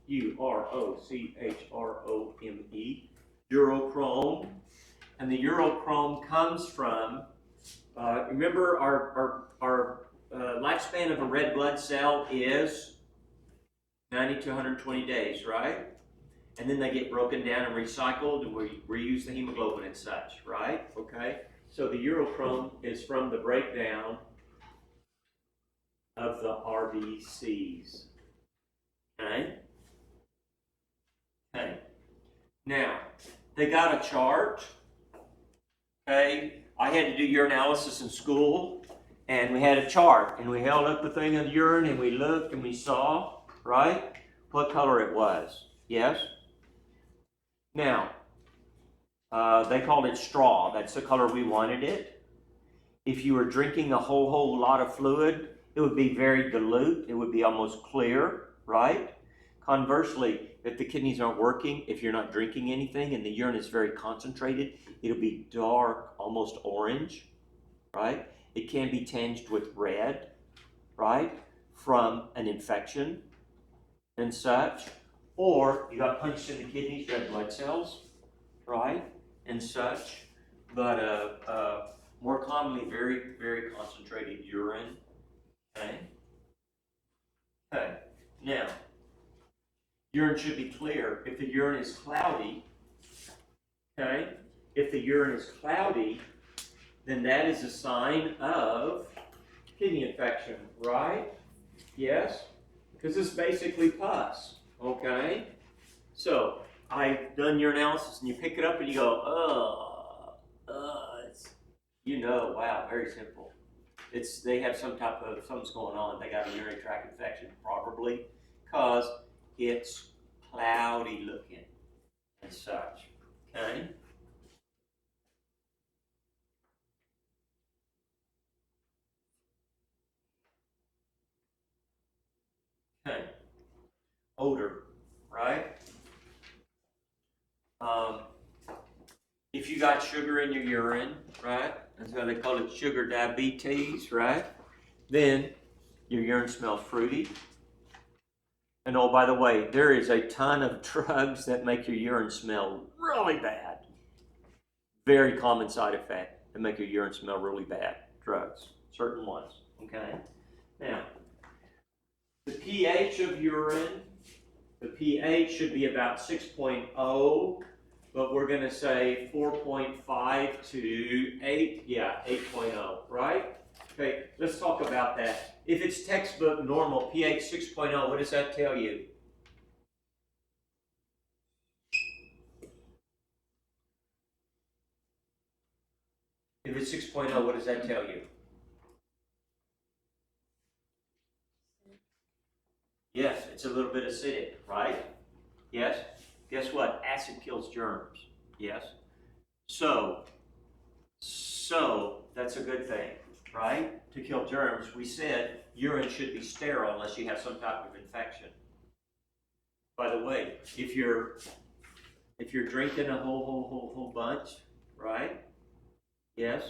urochrome, urochrome, and the urochrome comes from, remember our lifespan of a red blood cell is 90 to 120 days, right? And then they get broken down and recycled, and we reuse the hemoglobin and such, right? Okay, so the urochrome is from the breakdown of the RBCs. Okay? Okay. Now, they got a chart. Okay? I had to do urinalysis in school, and we had a chart, and we held up the thing of the urine, and we looked, and we saw, right, what color it was. Yes? Now, they called it straw. That's the color we wanted it. If you were drinking a whole lot of fluid, it would be very dilute. It would be almost clear, right? Conversely, if the kidneys aren't working, if you're not drinking anything and the urine is very concentrated, it'll be dark, almost orange, right? It can be tinged with red, right, from an infection and such. Or you got punched in the kidneys, red blood cells, right, and such. But more commonly, very, very concentrated urine. Okay. Okay. Now, urine should be clear. If the urine is cloudy, okay, if the urine is cloudy, then that is a sign of kidney infection, right? Yes? Because it's basically pus, okay? So, I've done urinalysis, and you pick it up and you go, it's, wow, very simple. They have something's going on. They got a urinary tract infection, probably, because it's cloudy looking and such, okay? Okay. Odor, right? If you got sugar in your urine, right? That's why they call it sugar diabetes, right? Then your urine smells fruity. And oh, by the way, there is a ton of drugs that make your urine smell really bad. Very common side effect that make your urine smell really bad. Drugs, certain ones, okay? Now, the pH of urine, the pH should be about 6.0, but we're going to say 4.5 to 8, yeah, 8.0, right? Okay, let's talk about that. If it's textbook normal, pH 6.0, what does that tell you? If it's 6.0, what does that tell you? Yes, it's a little bit acidic, right? Yes? Guess what? Acid kills germs. Yes? So that's a good thing, right? To kill germs, we said urine should be sterile unless you have some type of infection. By the way, if your If you're drinking a whole bunch, right? Yes,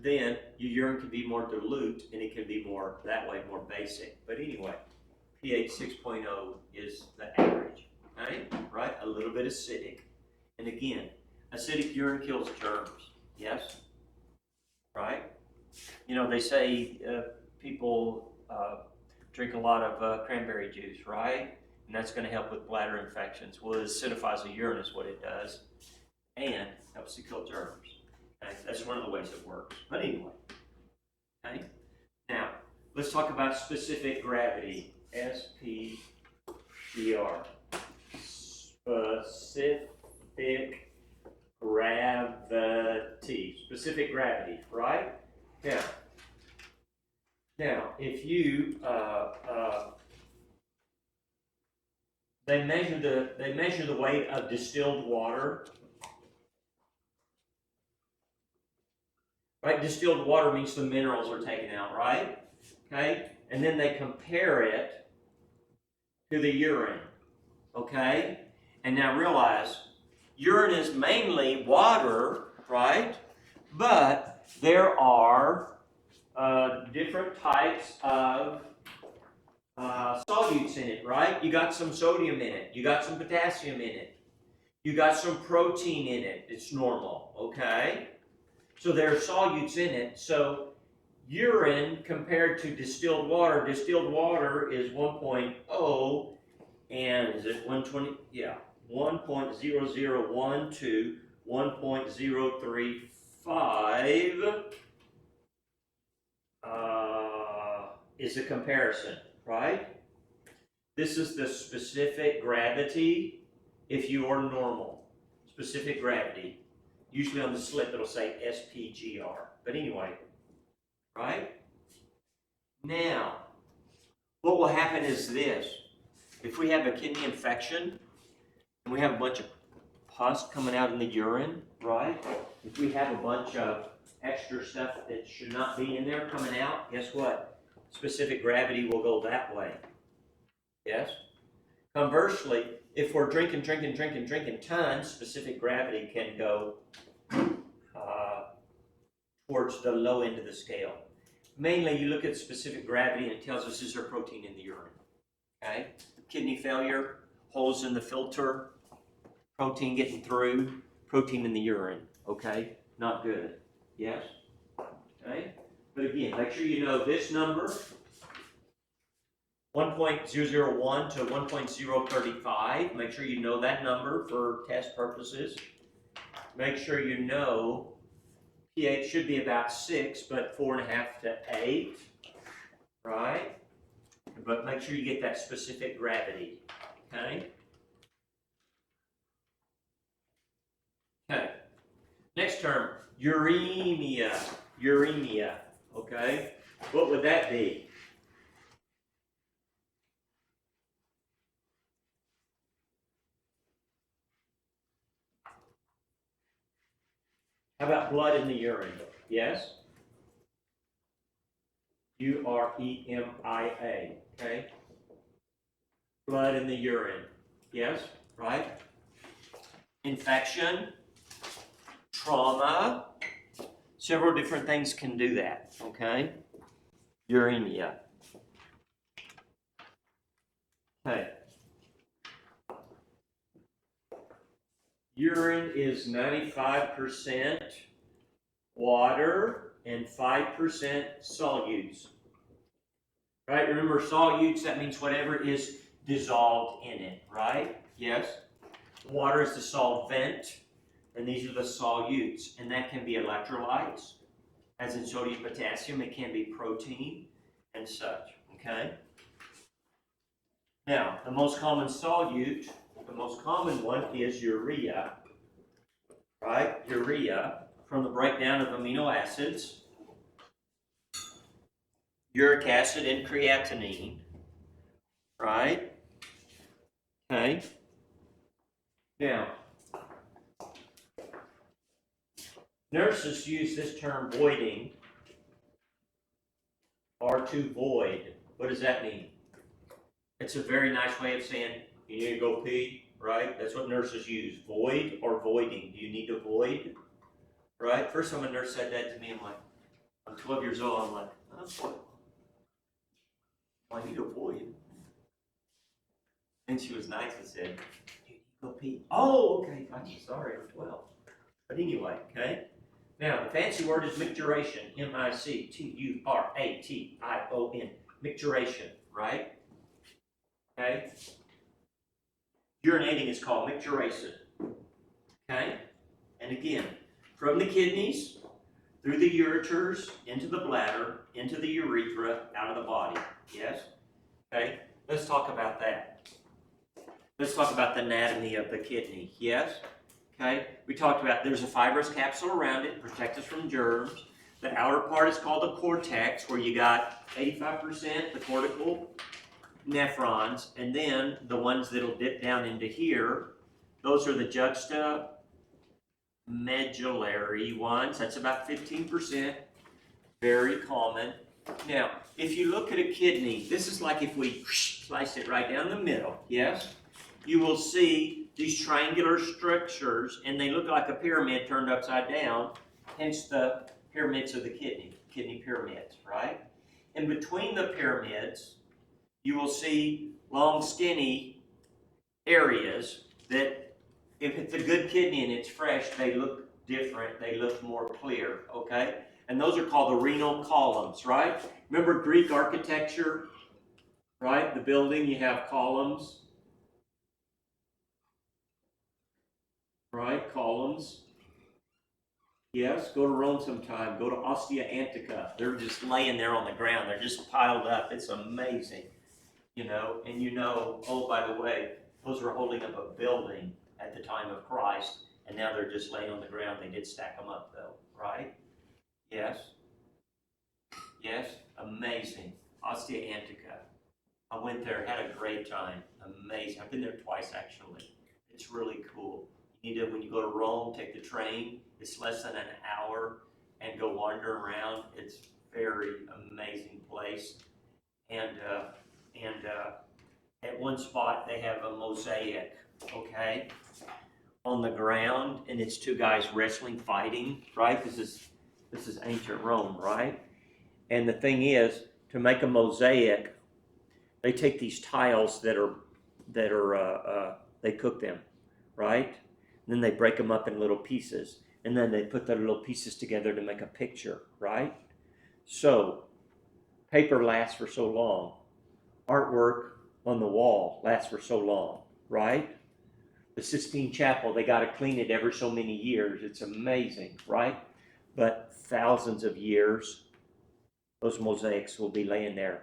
then your urine can be more dilute and it can be more, that way, more basic. But anyway, pH 6.0 is the average, okay? Right? A little bit acidic. And again, acidic urine kills germs, yes? Right? You know, they say people drink a lot of cranberry juice, right? And that's going to help with bladder infections. Well, it acidifies the urine is what it does, and helps to kill germs. Okay? That's one of the ways it works. But anyway, okay? Now, let's talk about specific gravity. SPGR. Specific gravity. Specific gravity, right? Now, if you they measure the weight of distilled water. Right? Distilled water means the minerals are taken out, right? Okay? And then they compare it to the urine. Okay? And now realize, urine is mainly water, right? But there are different types of solutes in it, right? You got some sodium in it. You got some potassium in it. You got some protein in it. It's normal, okay? So there are solutes in it. So urine compared to distilled water is 1.0, and is it 120? Yeah, 1.001 to 1.035 is a comparison, right? This is the specific gravity if you are normal. Specific gravity. Usually on the slip it'll say SPGR. But anyway, right? Now, what will happen is this. If we have a kidney infection and we have a bunch of pus coming out in the urine, right? If we have a bunch of extra stuff that should not be in there coming out, guess what? Specific gravity will go that way. Yes? Conversely, if we're drinking tons, specific gravity can go towards the low end of the scale. Mainly, you look at specific gravity and it tells us is there protein in the urine. Okay? Kidney failure, holes in the filter, protein getting through, protein in the urine. Okay? Not good. Yes? Okay? But again, make sure you know this number, 1.001 to 1.035. Make sure you know that number for test purposes. Make sure you know pH should be about 6, but 4.5 to 8, right? But make sure you get that specific gravity, okay? Okay. Next term, uremia. Uremia, okay? What would that be? How about blood in the urine? Yes? uremia, okay? Blood in the urine. Yes? Right? Infection, trauma, several different things can do that, okay? Uremia. Okay. Urine is 95% water and 5% solutes. Right? Remember, solutes, that means whatever is dissolved in it, right? Yes? Water is the solvent, and these are the solutes. And that can be electrolytes, as in sodium, potassium. It can be protein and such, okay? Now, the most common solute, the most common one is urea, right? Urea, from the breakdown of amino acids, uric acid and creatinine, right? Okay. Now, nurses use this term voiding, or to void. What does that mean? It's a very nice way of saying, you need to go pee, right? That's what nurses use. Void or voiding. Do you need a void? Right? First time a nurse said that to me, I'm 12 years old. I'm like, oh, I need a void. And she was nice and said, you need to go pee. Oh, okay, I'm sorry, I'm 12. But anyway, okay? Now, the fancy word is micturation. M-I-C-T-U-R-A-T-I-O-N. Micturation, right? Okay? Urinating is called micturation. Okay? And again, from the kidneys, through the ureters, into the bladder, into the urethra, out of the body. Yes? Okay? Let's talk about that. Let's talk about the anatomy of the kidney. Yes? Okay? We talked about there's a fibrous capsule around it, protect us from germs. The outer part is called the cortex, where you got 85% the cortical nephrons, and then the ones that'll dip down into here, those are the juxtamedullary ones. That's about 15%. Very common. Now, if you look at a kidney, this is like if we slice it right down the middle, yes? You will see these triangular structures, and they look like a pyramid turned upside down, hence the pyramids of the kidney pyramids, right? In between the pyramids, you will see long, skinny areas that, if it's a good kidney and it's fresh, they look different, they look more clear, okay? And those are called the renal columns, right? Remember Greek architecture, right? The building, you have columns, right? Columns. Yes, go to Rome sometime. Go to Ostia Antica. They're just laying there on the ground. They're just piled up. It's amazing, you know. And you know, oh, by the way, those were holding up a building at the time of Christ, and now they're just laying on the ground. They did stack them up, though, right? Yes. Yes, amazing. Ostia Antica. I went there, had a great time. Amazing. I've been there twice, actually. It's really cool. You need to, when you go to Rome, take the train. It's less than an hour, and go wander around. It's very amazing place. And at one spot, they have a mosaic, okay, on the ground, and it's two guys wrestling, fighting, right? This is ancient Rome, right? And the thing is, to make a mosaic, they take these tiles that are they cook them, right? And then they break them up in little pieces, and then they put the little pieces together to make a picture, right? So, paper lasts for so long. Artwork on the wall lasts for so long, right? The Sistine Chapel, they got to clean it every so many years. It's amazing, right? But thousands of years, those mosaics will be laying there,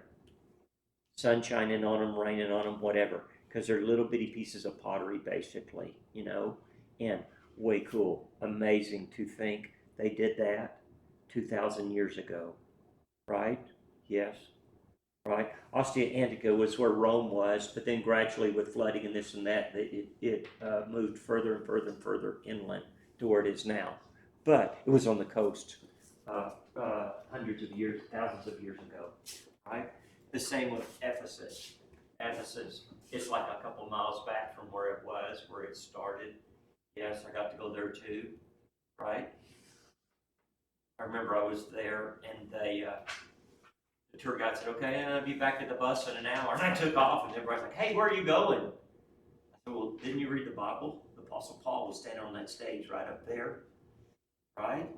sun shining on them, raining on them, whatever, because they're little bitty pieces of pottery, basically, you know, and way cool. Amazing to think they did that 2,000 years ago, right? Yes, right? Ostia Antica was where Rome was, but then gradually with flooding and this and that, it moved further and further and further inland to where it is now. But it was on the coast hundreds of years, thousands of years ago, right? The same with Ephesus. Ephesus, it's like a couple miles back from where it was, where it started. Yes, I got to go there too, right? I remember I was there, and the tour guide said, okay, I'll be back at the bus in an hour. And I took off, and everybody's like, hey, where are you going? I said, well, didn't you read the Bible? The Apostle Paul was standing on that stage right up there, right?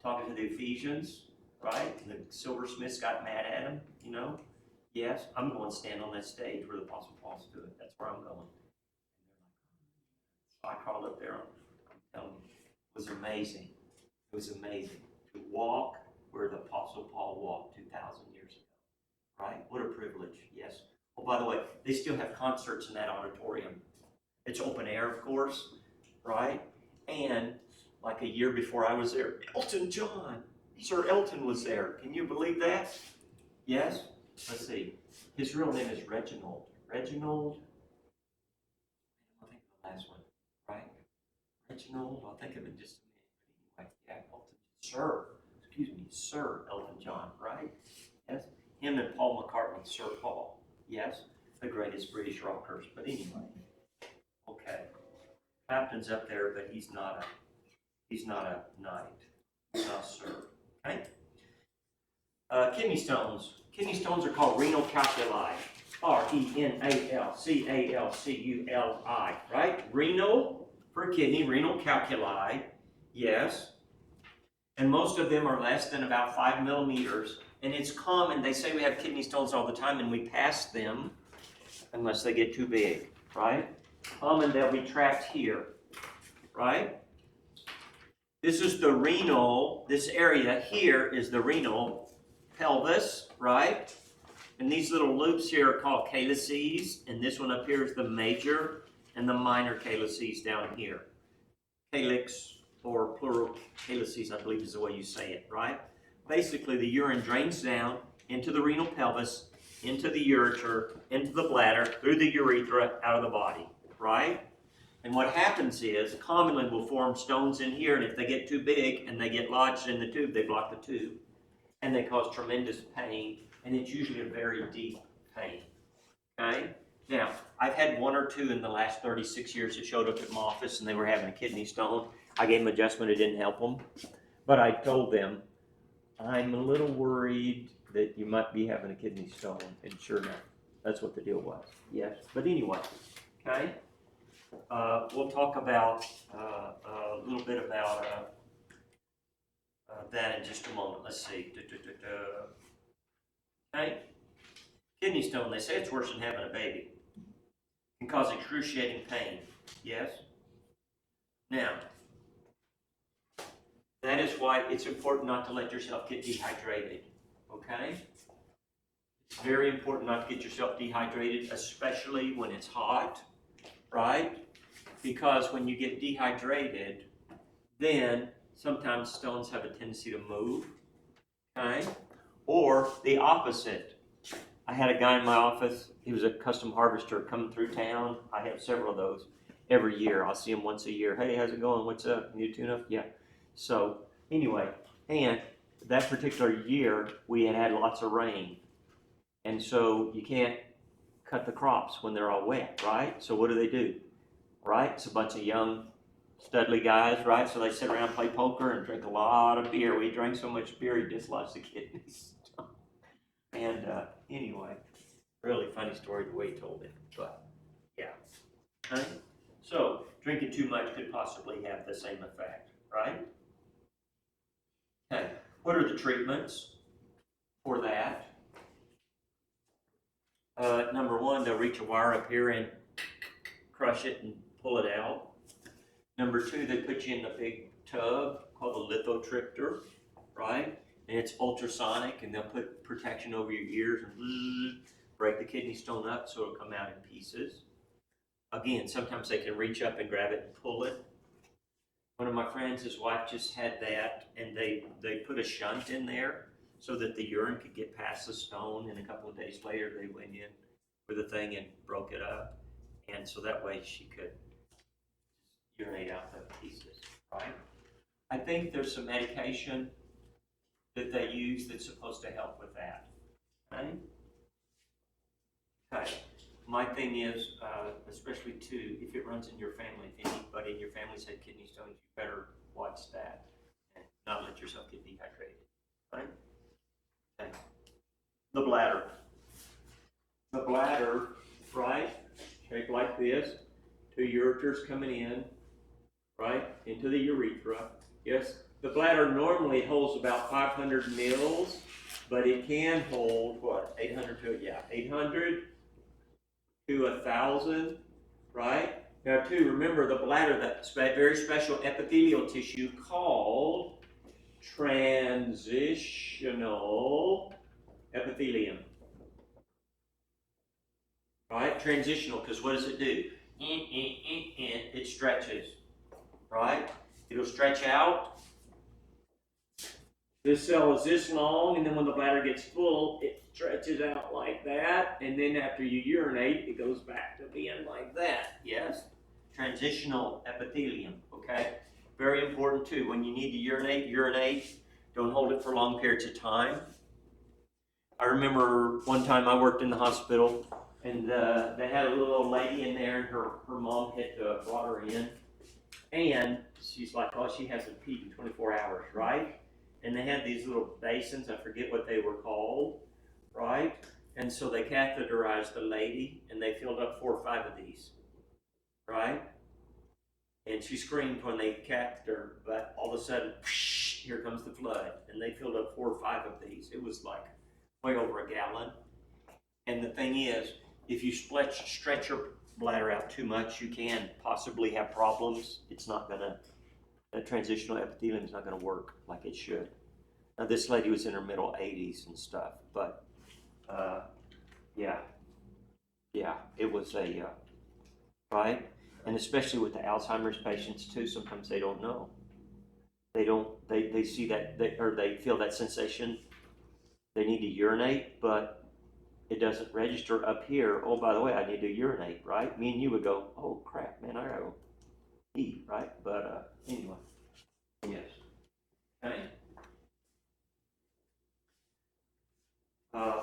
Talking to the Ephesians, right? And the silversmiths got mad at him, you know? Yes, I'm going to stand on that stage where the Apostle Paul stood. That's where I'm going. So I crawled up there. I'm telling you, it was amazing. It was amazing to walk where the Apostle Paul walked 2,000 years ago. Right? What a privilege. Yes. Oh, by the way, they still have concerts in that auditorium. It's open air, of course, right? And like a year before I was there, Elton John, Sir Elton was there. Can you believe that? Yes? Let's see. His real name is Reginald. Reginald, I'll think of the last one, right? Reginald, I'll think of it just a minute. Yeah, Elton, Sir Elton John, right? Yes? Him and Paul McCartney, Sir Paul. Yes? The greatest British rockers. But anyway, okay. Captain's up there, but he's not a knight. He's not a sir. Okay? Kidney stones. Kidney stones are called renal calculi. R-E-N-A-L-C-A-L-C-U-L-I, right? Renal for kidney, renal calculi, yes. And most of them are less than about 5 millimeters. And it's common, they say we have kidney stones all the time and we pass them unless they get too big, right? Common, they'll be trapped here, right? This is the renal, this area here is the renal pelvis, right? And these little loops here are called calyces, and this one up here is the major and the minor calyces down here. Calyx, or plural calyces, I believe is the way you say it, right? Basically, the urine drains down into the renal pelvis, into the ureter, into the bladder, through the urethra, out of the body, right? And what happens is, commonly we'll form stones in here, and if they get too big and they get lodged in the tube, they block the tube, and they cause tremendous pain, and it's usually a very deep pain, okay? Now, I've had one or two in the last 36 years that showed up at my office, and they were having a kidney stone. I gave them adjustment, it didn't help them, but I told them, I'm a little worried that you might be having a kidney stone, and sure enough, that's what the deal was, yes. But anyway, okay? We'll talk about a little bit about that in just a moment. Let's see. Okay. Kidney stone, they say it's worse than having a baby. Can cause excruciating pain. Yes? Now, that is why it's important not to let yourself get dehydrated. Okay? It's very important not to get yourself dehydrated, especially when it's hot. Right? Because when you get dehydrated, then sometimes stones have a tendency to move, okay? Or the opposite. I had a guy in my office, he was a custom harvester coming through town. I have several of those every year. I'll see him once a year. Hey, how's it going? What's up? New tune-up? Yeah. So anyway, and that particular year, we had lots of rain. And so you can't cut the crops when they're all wet, right? So what do? Right? It's a bunch of young, studly guys, right? So they sit around, play poker, and drink a lot of beer. We drank so much beer, he dislodged the kidneys. And anyway, really funny story the way he told it. But yeah, okay? So drinking too much could possibly have the same effect, right? Okay, what are the treatments for that? Number one, they'll reach a wire up here and crush it and pull it out. Number two, they put you in a big tub called a lithotripter, right? And it's ultrasonic, and they'll put protection over your ears and break the kidney stone up so it'll come out in pieces. Again, sometimes they can reach up and grab it and pull it. One of my friends, his wife just had that, and they put a shunt in there so that the urine could get past the stone, and a couple of days later they went in with a thing and broke it up. And so that way she could urinate out the pieces, right? I think there's some medication that they use that's supposed to help with that, right? Okay. My thing is, especially too, if it runs in your family, if anybody in your family's had kidney stones, you better watch that and not let yourself get dehydrated, right? Okay. The bladder. The bladder, right? Shaped like this, two ureters coming in, right, into the urethra. Yes, the bladder normally holds about 500 mils, but it can hold, what, 800 to 1,000, right? Now, too, remember the bladder, that very special epithelial tissue called transitional epithelium. Right? Transitional, because what does it do? It stretches, right? It'll stretch out. This cell is this long, and then when the bladder gets full, it stretches out like that, and then after you urinate, it goes back to being like that, yes? Transitional epithelium, okay? Very important too. When you need to urinate. Don't hold it for long periods of time. I remember one time I worked in the hospital, and they had a little old lady in there, and her mom had brought her in, And she's like, oh, she hasn't peed in 24 hours, right? And they had these little basins, I forget what they were called, right? And so they catheterized the lady, and they filled up 4 or 5 of these, right? And she screamed when they catheter, but all of a sudden, whoosh, here comes the flood, and they filled up 4 or 5 of these. It was like way over a gallon. And the thing is, if you stretch your bladder out too much, you can possibly have problems. It's not gonna, the transitional epithelium is not gonna work like it should. Now this lady was in her middle 80s and stuff, but yeah, it was a, right? And especially with the Alzheimer's patients too, sometimes they don't know. They see that, or they feel that sensation, they need to urinate, but it doesn't register up here. Oh, by the way, I need to urinate, right? Me and you would go, oh crap, man, I gotta go eat, right? But anyway, yes. Okay.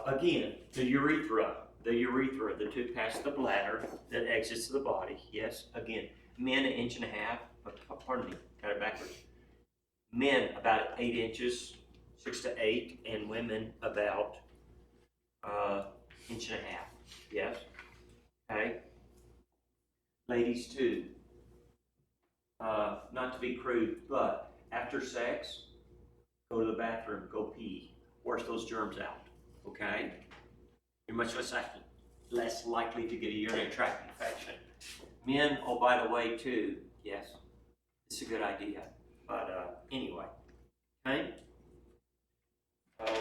Again, the urethra, the tube past the bladder that exits the body. Yes. Again, men 1.5 inches. Pardon me, got it backwards. Men about 8 inches, 6 to 8, and women about 1.5 inches. Yes. Okay. Ladies too. Not to be crude, but after sex, go to the bathroom, go pee, wash those germs out. Okay. You're much less likely to get a urinary tract infection. Men, oh, by the way, too. Yes, it's a good idea. But anyway, okay.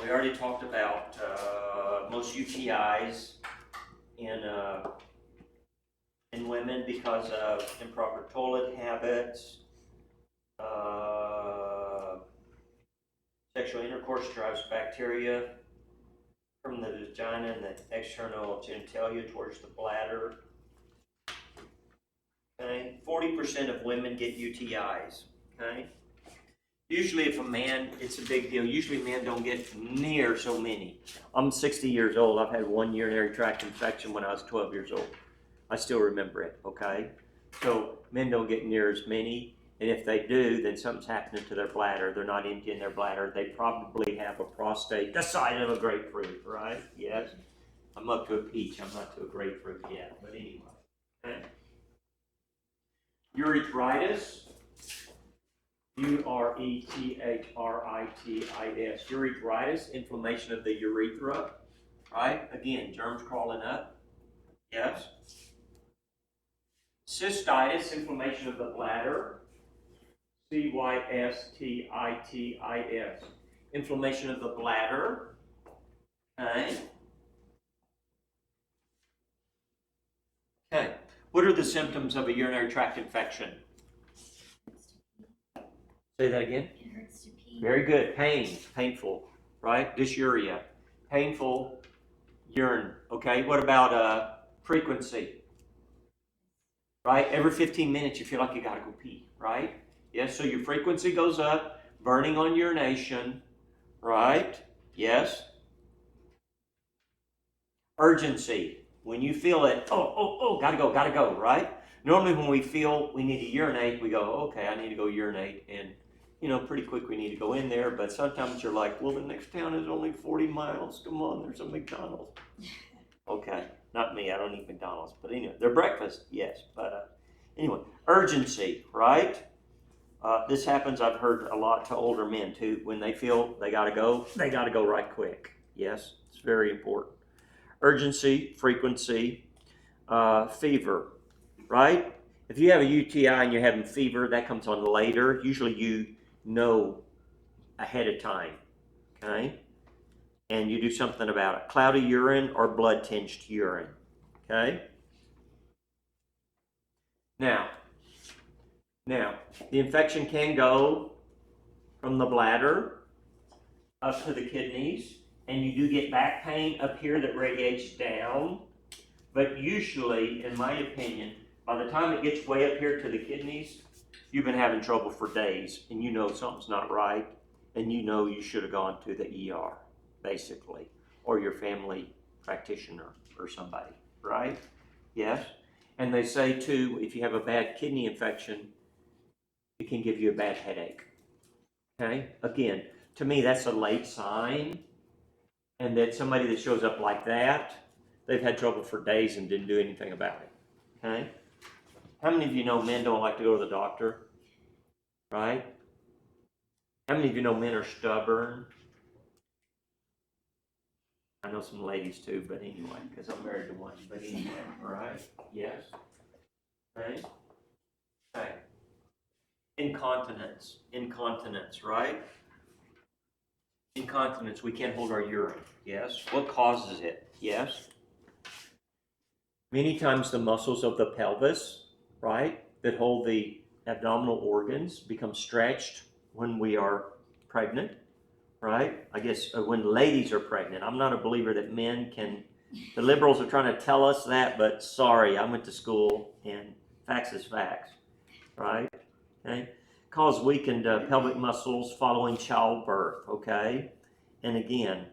We already talked about most UTIs in women because of improper toilet habits. Sexual intercourse drives bacteria from the vagina and the external genitalia towards the bladder. Okay, 40% of women get UTIs. Okay, usually if a man, it's a big deal. Usually men don't get near so many. I'm 60 years old. I've had 1 urinary tract infection when I was 12 years old. I still remember it. Okay, so men don't get near as many. And if they do, then something's happening to their bladder. They're not emptying their bladder. They probably have a prostate the size of a grapefruit, right? Yes. I'm up to a peach. I'm not to a grapefruit yet. But anyway. Okay. Urethritis. Urethritis. Urethritis, inflammation of the urethra. Right? Again, germs crawling up. Yes. Cystitis, inflammation of the bladder. cystitis, inflammation of the bladder. Okay. Okay. What are the symptoms of a urinary tract infection? Say that again. It hurts to pee. Very good. Pain, painful, right? Dysuria, painful urine. Okay. What about frequency? Right. Every 15 minutes, you feel like you got to go pee. Right. Yes, so your frequency goes up, burning on urination, right? Yes. Urgency. When you feel it, gotta go, right? Normally when we feel we need to urinate, we go, okay, I need to go urinate. And, pretty quick we need to go in there. But sometimes you're like, well, the next town is only 40 miles. Come on, there's a McDonald's. Okay, not me, I don't eat McDonald's. But anyway, their breakfast, yes. But anyway, urgency, right? This happens, I've heard a lot to older men too. When they feel they got to go right quick. Yes, it's very important. Urgency, frequency, fever, right? If you have a UTI and you're having fever, that comes on later. Usually you know ahead of time, okay? And you do something about it. Cloudy urine or blood-tinged urine, okay? Now, the infection can go from the bladder up to the kidneys, and you do get back pain up here that radiates down. But usually, in my opinion, by the time it gets way up here to the kidneys, you've been having trouble for days, and you know something's not right, and you know you should have gone to the ER, basically, or your family practitioner or somebody, right? Yes? And they say, too, if you have a bad kidney infection, it can give you a bad headache. Okay? Again, to me, that's a late sign. And that somebody that shows up like that, they've had trouble for days and didn't do anything about it. Okay? How many of you know men don't like to go to the doctor? Right? How many of you know men are stubborn? I know some ladies too, but anyway, because I'm married to one. But anyway, all right? Yes? Okay? Okay. Incontinence. Incontinence, right? Incontinence, we can't hold our urine. Yes? What causes it? Yes? Many times the muscles of the pelvis, right, that hold the abdominal organs become stretched when we are pregnant, right? I guess when ladies are pregnant. I'm not a believer that men can, the liberals are trying to tell us that, but sorry, I went to school and facts is facts, right? Okay? Cause weakened pelvic muscles following childbirth, okay? And again,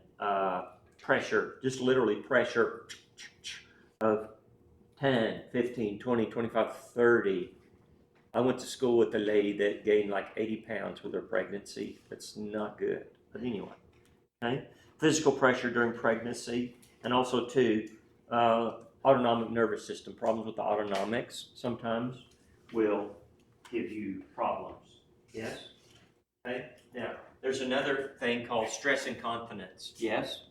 pressure, just literally pressure of 10, 15, 20, 25, 30. I went to school with a lady that gained like 80 pounds with her pregnancy. That's not good. But anyway, okay? Physical pressure during pregnancy, and also too, autonomic nervous system. Problems with the autonomics sometimes will give you problems. Yes? Okay? Now, there's another thing called stress incontinence. Yes?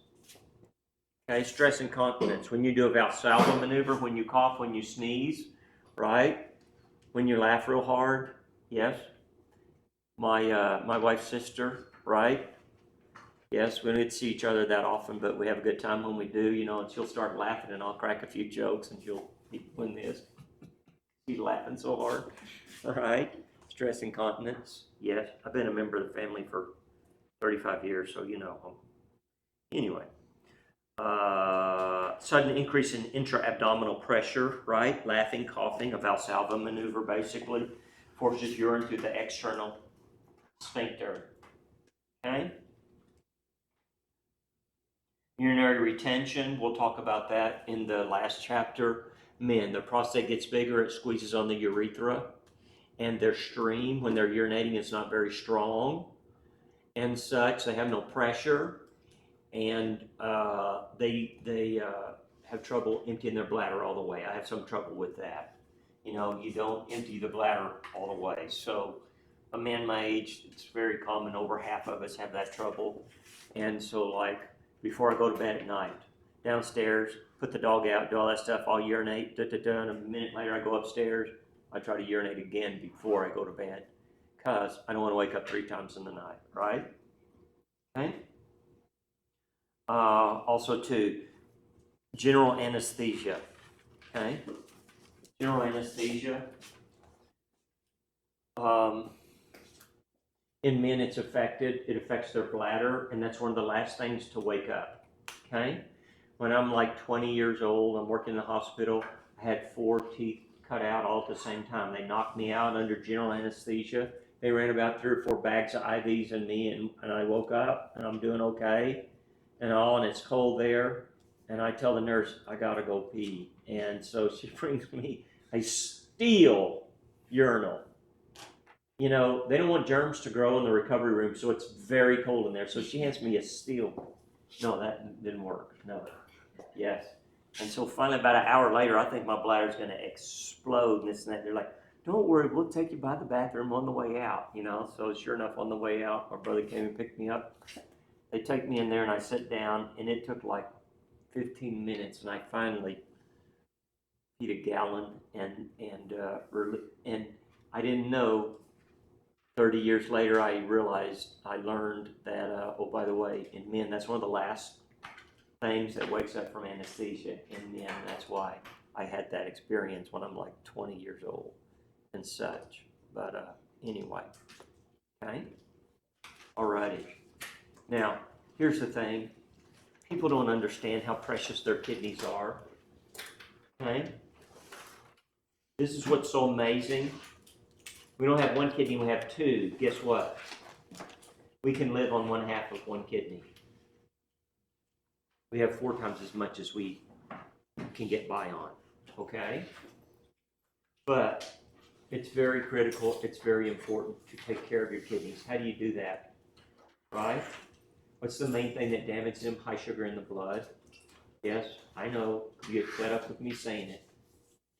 Okay, stress incontinence. When you do a Valsalva maneuver, when you cough, when you sneeze, right? When you laugh real hard, yes. My wife's sister, right? Yes, we don't see each other that often, but we have a good time when we do, you know, and she'll start laughing and I'll crack a few jokes and she'll be doing this. She's laughing so hard, all right? Stress incontinence, yes. I've been a member of the family for 35 years, so you know. Anyway. Sudden increase in intra-abdominal pressure, right? Laughing, coughing, a Valsalva maneuver basically forces urine through the external sphincter. Okay? Urinary retention, we'll talk about that in the last chapter. Men, their prostate gets bigger, it squeezes on the urethra, and their stream, when they're urinating, is not very strong and such. They have no pressure, and they have trouble emptying their bladder all the way. I have some trouble with that. You know, you don't empty the bladder all the way. So a man my age, it's very common. Over half of us have that trouble. And so like before I go to bed at night, downstairs, put the dog out, do all that stuff, I'll urinate, and a minute later I go upstairs, I try to urinate again before I go to bed because I don't want to wake up 3 times in the night, right? Okay? Also too, general anesthesia, okay? General anesthesia. In men, it's affected. It affects their bladder, and that's one of the last things to wake up, okay? When I'm like 20 years old, I'm working in the hospital. I had 4 teeth cut out all at the same time. They knocked me out under general anesthesia. They ran about 3 or 4 bags of IVs in me, and I woke up, and I'm doing okay, and it's cold there. And I tell the nurse, I gotta go pee. And so she brings me a steel urinal. You know, they don't want germs to grow in the recovery room, so it's very cold in there. So she hands me a steel. No, that didn't work. No. Yes. And so finally, about an hour later, I think my bladder's going to explode and this and that. They're like, don't worry, we'll take you by the bathroom on the way out, you know. So sure enough, on the way out, my brother came and picked me up. They take me in there and I sit down, and it took like 15 minutes, and I finally peed a gallon, and I didn't know. 30 years later, I learned that, oh, by the way, in men, that's one of the last things that wakes up from anesthesia in men. That's why I had that experience when I'm like 20 years old and such. But anyway, okay? Alrighty. Now, here's the thing. People don't understand how precious their kidneys are. Okay? This is what's so amazing. We don't have 1 kidney, we have 2. Guess what? We can live on 1/2 of 1 kidney. We have 4 times as much as we can get by on. Okay? But It's very critical. It's very important to take care of your kidneys. How do you do that? Right? What's the main thing that damages them? High sugar in the blood. Yes, I know. You get fed up with me saying it.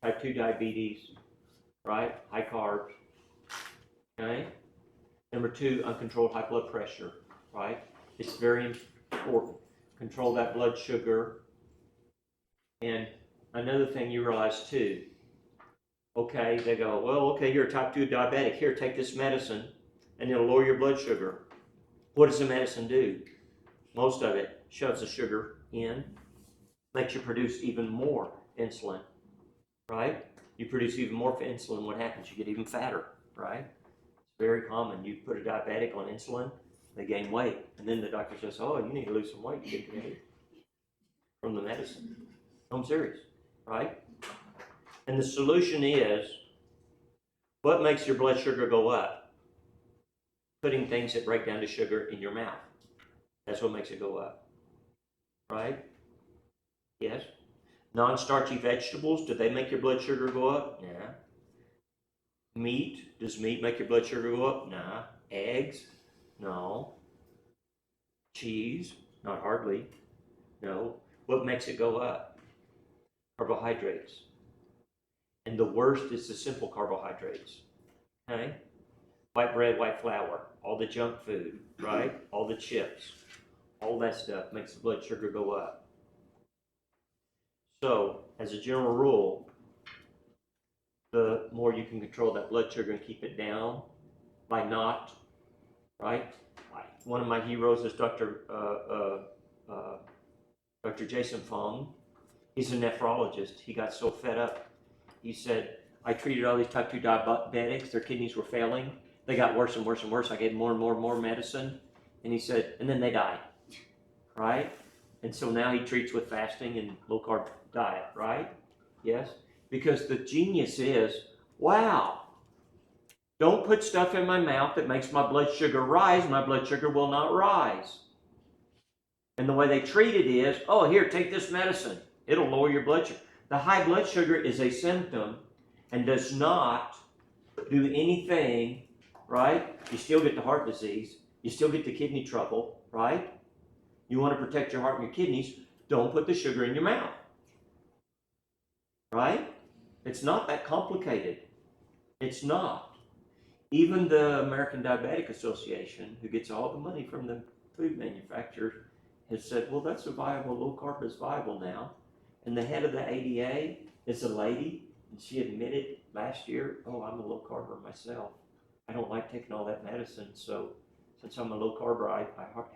Type 2 diabetes, right? High carbs. Okay? Number 2, uncontrolled high blood pressure, right? It's very important. Control that blood sugar. And another thing you realize too, okay, they go, well, okay, you're a type 2 diabetic. Here, take this medicine, and it'll lower your blood sugar. What does the medicine do? Most of it shoves the sugar in, makes you produce even more insulin, right? You produce even more insulin, what happens? You get even fatter, right? It's very common. You put a diabetic on insulin, they gain weight. And then the doctor says, oh, you need to lose some weight to get weight from the medicine. I'm serious, right? And the solution is, what makes your blood sugar go up? Putting things that break down to sugar in your mouth. That's what makes it go up, right? Yes? Non-starchy vegetables, do they make your blood sugar go up? Yeah. Meat, does meat make your blood sugar go up? Nah. Eggs? No. Cheese? Not hardly. No. What makes it go up? Carbohydrates. And the worst is the simple carbohydrates. Okay? White bread, white flour, all the junk food, right? All the chips, all that stuff makes the blood sugar go up. So, as a general rule, the more you can control that blood sugar and keep it down by not, right? One of my heroes is Dr. Jason Fung. He's a nephrologist. He got so fed up. He said, I treated all these type 2 diabetics. Their kidneys were failing. They got worse and worse and worse. I gave more and more and more medicine. And he said, and then they died, right? And so now he treats with fasting and low-carb diet, right? Yes? Because the genius is, wow, don't put stuff in my mouth that makes my blood sugar rise. My blood sugar will not rise. And the way they treat it is, oh, here, take this medicine. It'll lower your blood sugar. The high blood sugar is a symptom and does not do anything, right? You still get the heart disease. You still get the kidney trouble, right? You want to protect your heart and your kidneys. Don't put the sugar in your mouth, right? It's not that complicated. It's not. Even the American Diabetic Association, who gets all the money from the food manufacturers, has said, well, that's a viable, low carb is viable now. And the head of the ADA is a lady, and she admitted last year, oh, I'm a low carber myself. I don't like taking all that medicine, so since I'm a low carber, I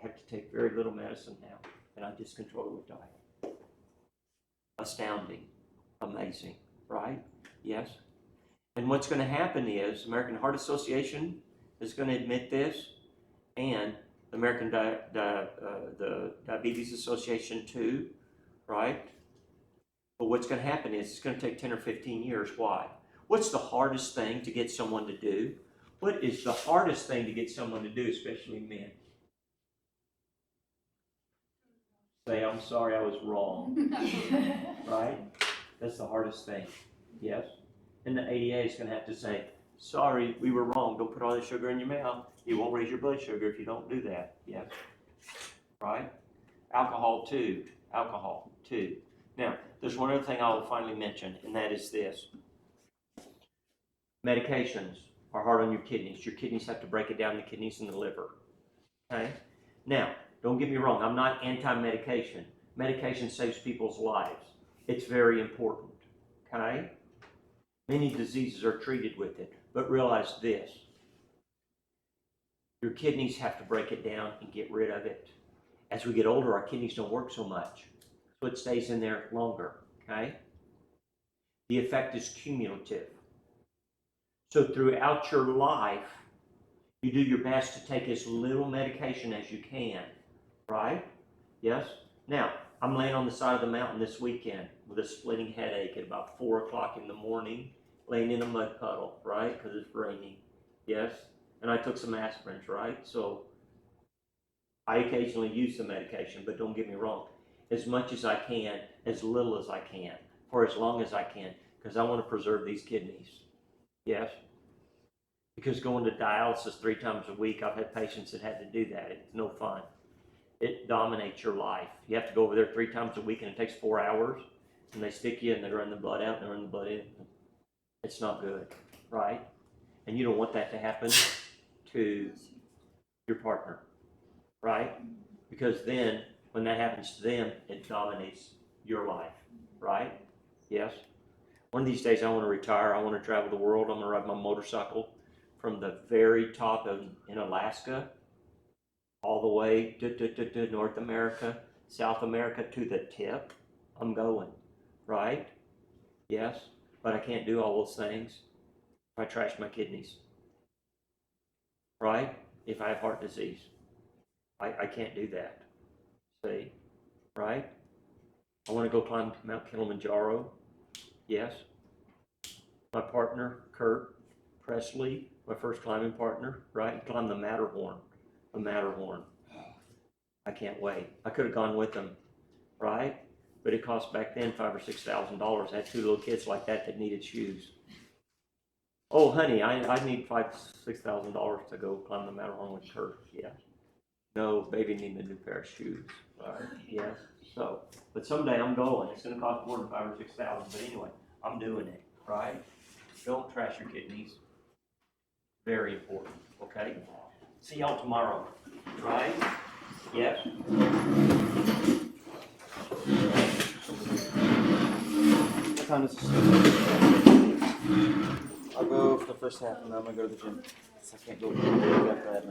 have to take very little medicine now, and I just control it with diet. Astounding. Amazing, right? Yes? And what's going to happen is, American Heart Association is going to admit this, and the American the Diabetes Association too, right? But what's going to happen is it's going to take 10 or 15 years. Why? What's the hardest thing to get someone to do? What is the hardest thing to get someone to do, especially men? Say, I'm sorry, I was wrong. Right? That's the hardest thing. Yes? And the ADA is going to have to say, sorry, we were wrong. Don't put all the sugar in your mouth. You won't raise your blood sugar if you don't do that. Yes? Right? Alcohol too. Alcohol too. Now, there's one other thing I will finally mention, and that is this. Medications are hard on your kidneys. Your kidneys have to break it down, the kidneys and the liver. Okay? Now, don't get me wrong. I'm not anti-medication. Medication saves people's lives. It's very important. Okay? Many diseases are treated with it. But realize this. Your kidneys have to break it down and get rid of it. As we get older, our kidneys don't work so much. So it stays in there longer. Okay? The effect is cumulative. So throughout your life, you do your best to take as little medication as you can. Right? Yes? Now, I'm laying on the side of the mountain this weekend with a splitting headache at about 4 o'clock in the morning, laying in a mud puddle, right? Because it's raining. Yes? And I took some aspirins, right? So I occasionally use the medication, but don't get me wrong. As much as I can, as little as I can, for as long as I can, because I want to preserve these kidneys. Yes? Because going to dialysis 3 times a week, I've had patients that had to do that. It's no fun. It dominates your life. You have to go over there 3 times a week and it takes 4 hours, and they stick you and they run the blood out and they run the blood in. It's not good, right? And you don't want that to happen to your partner, right? Because then when that happens to them, it dominates your life, right? Yes? One of these days I want to retire. I want to travel the world. I'm going to ride my motorcycle from the very top in Alaska all the way to North America, South America, to the tip. I'm going, right? Yes, but I can't do all those things if I trash my kidneys, right? If I have heart disease, I can't do that. See, right? I want to go climb Mount Kilimanjaro. Yes. My partner, Kurt Presley, my first climbing partner, right? He climbed the Matterhorn. I can't wait. I could have gone with him, right? But it cost back then $5,000 or $6,000. I had 2 little kids like that needed shoes. Oh, honey, I need $5,000-$6,000 to go climb the Matterhorn with Kurt. Yeah. No, baby needed a new pair of shoes. Right? Yes. So, but someday I'm going. It's going to cost more than $5,000 or $6,000. But anyway, I'm doing it. Right? Don't trash your kidneys. Very important. Okay. See y'all tomorrow. Right? Yes. What time does it start? I'll go for the first half and then I'm gonna go to the gym. I can't go after that.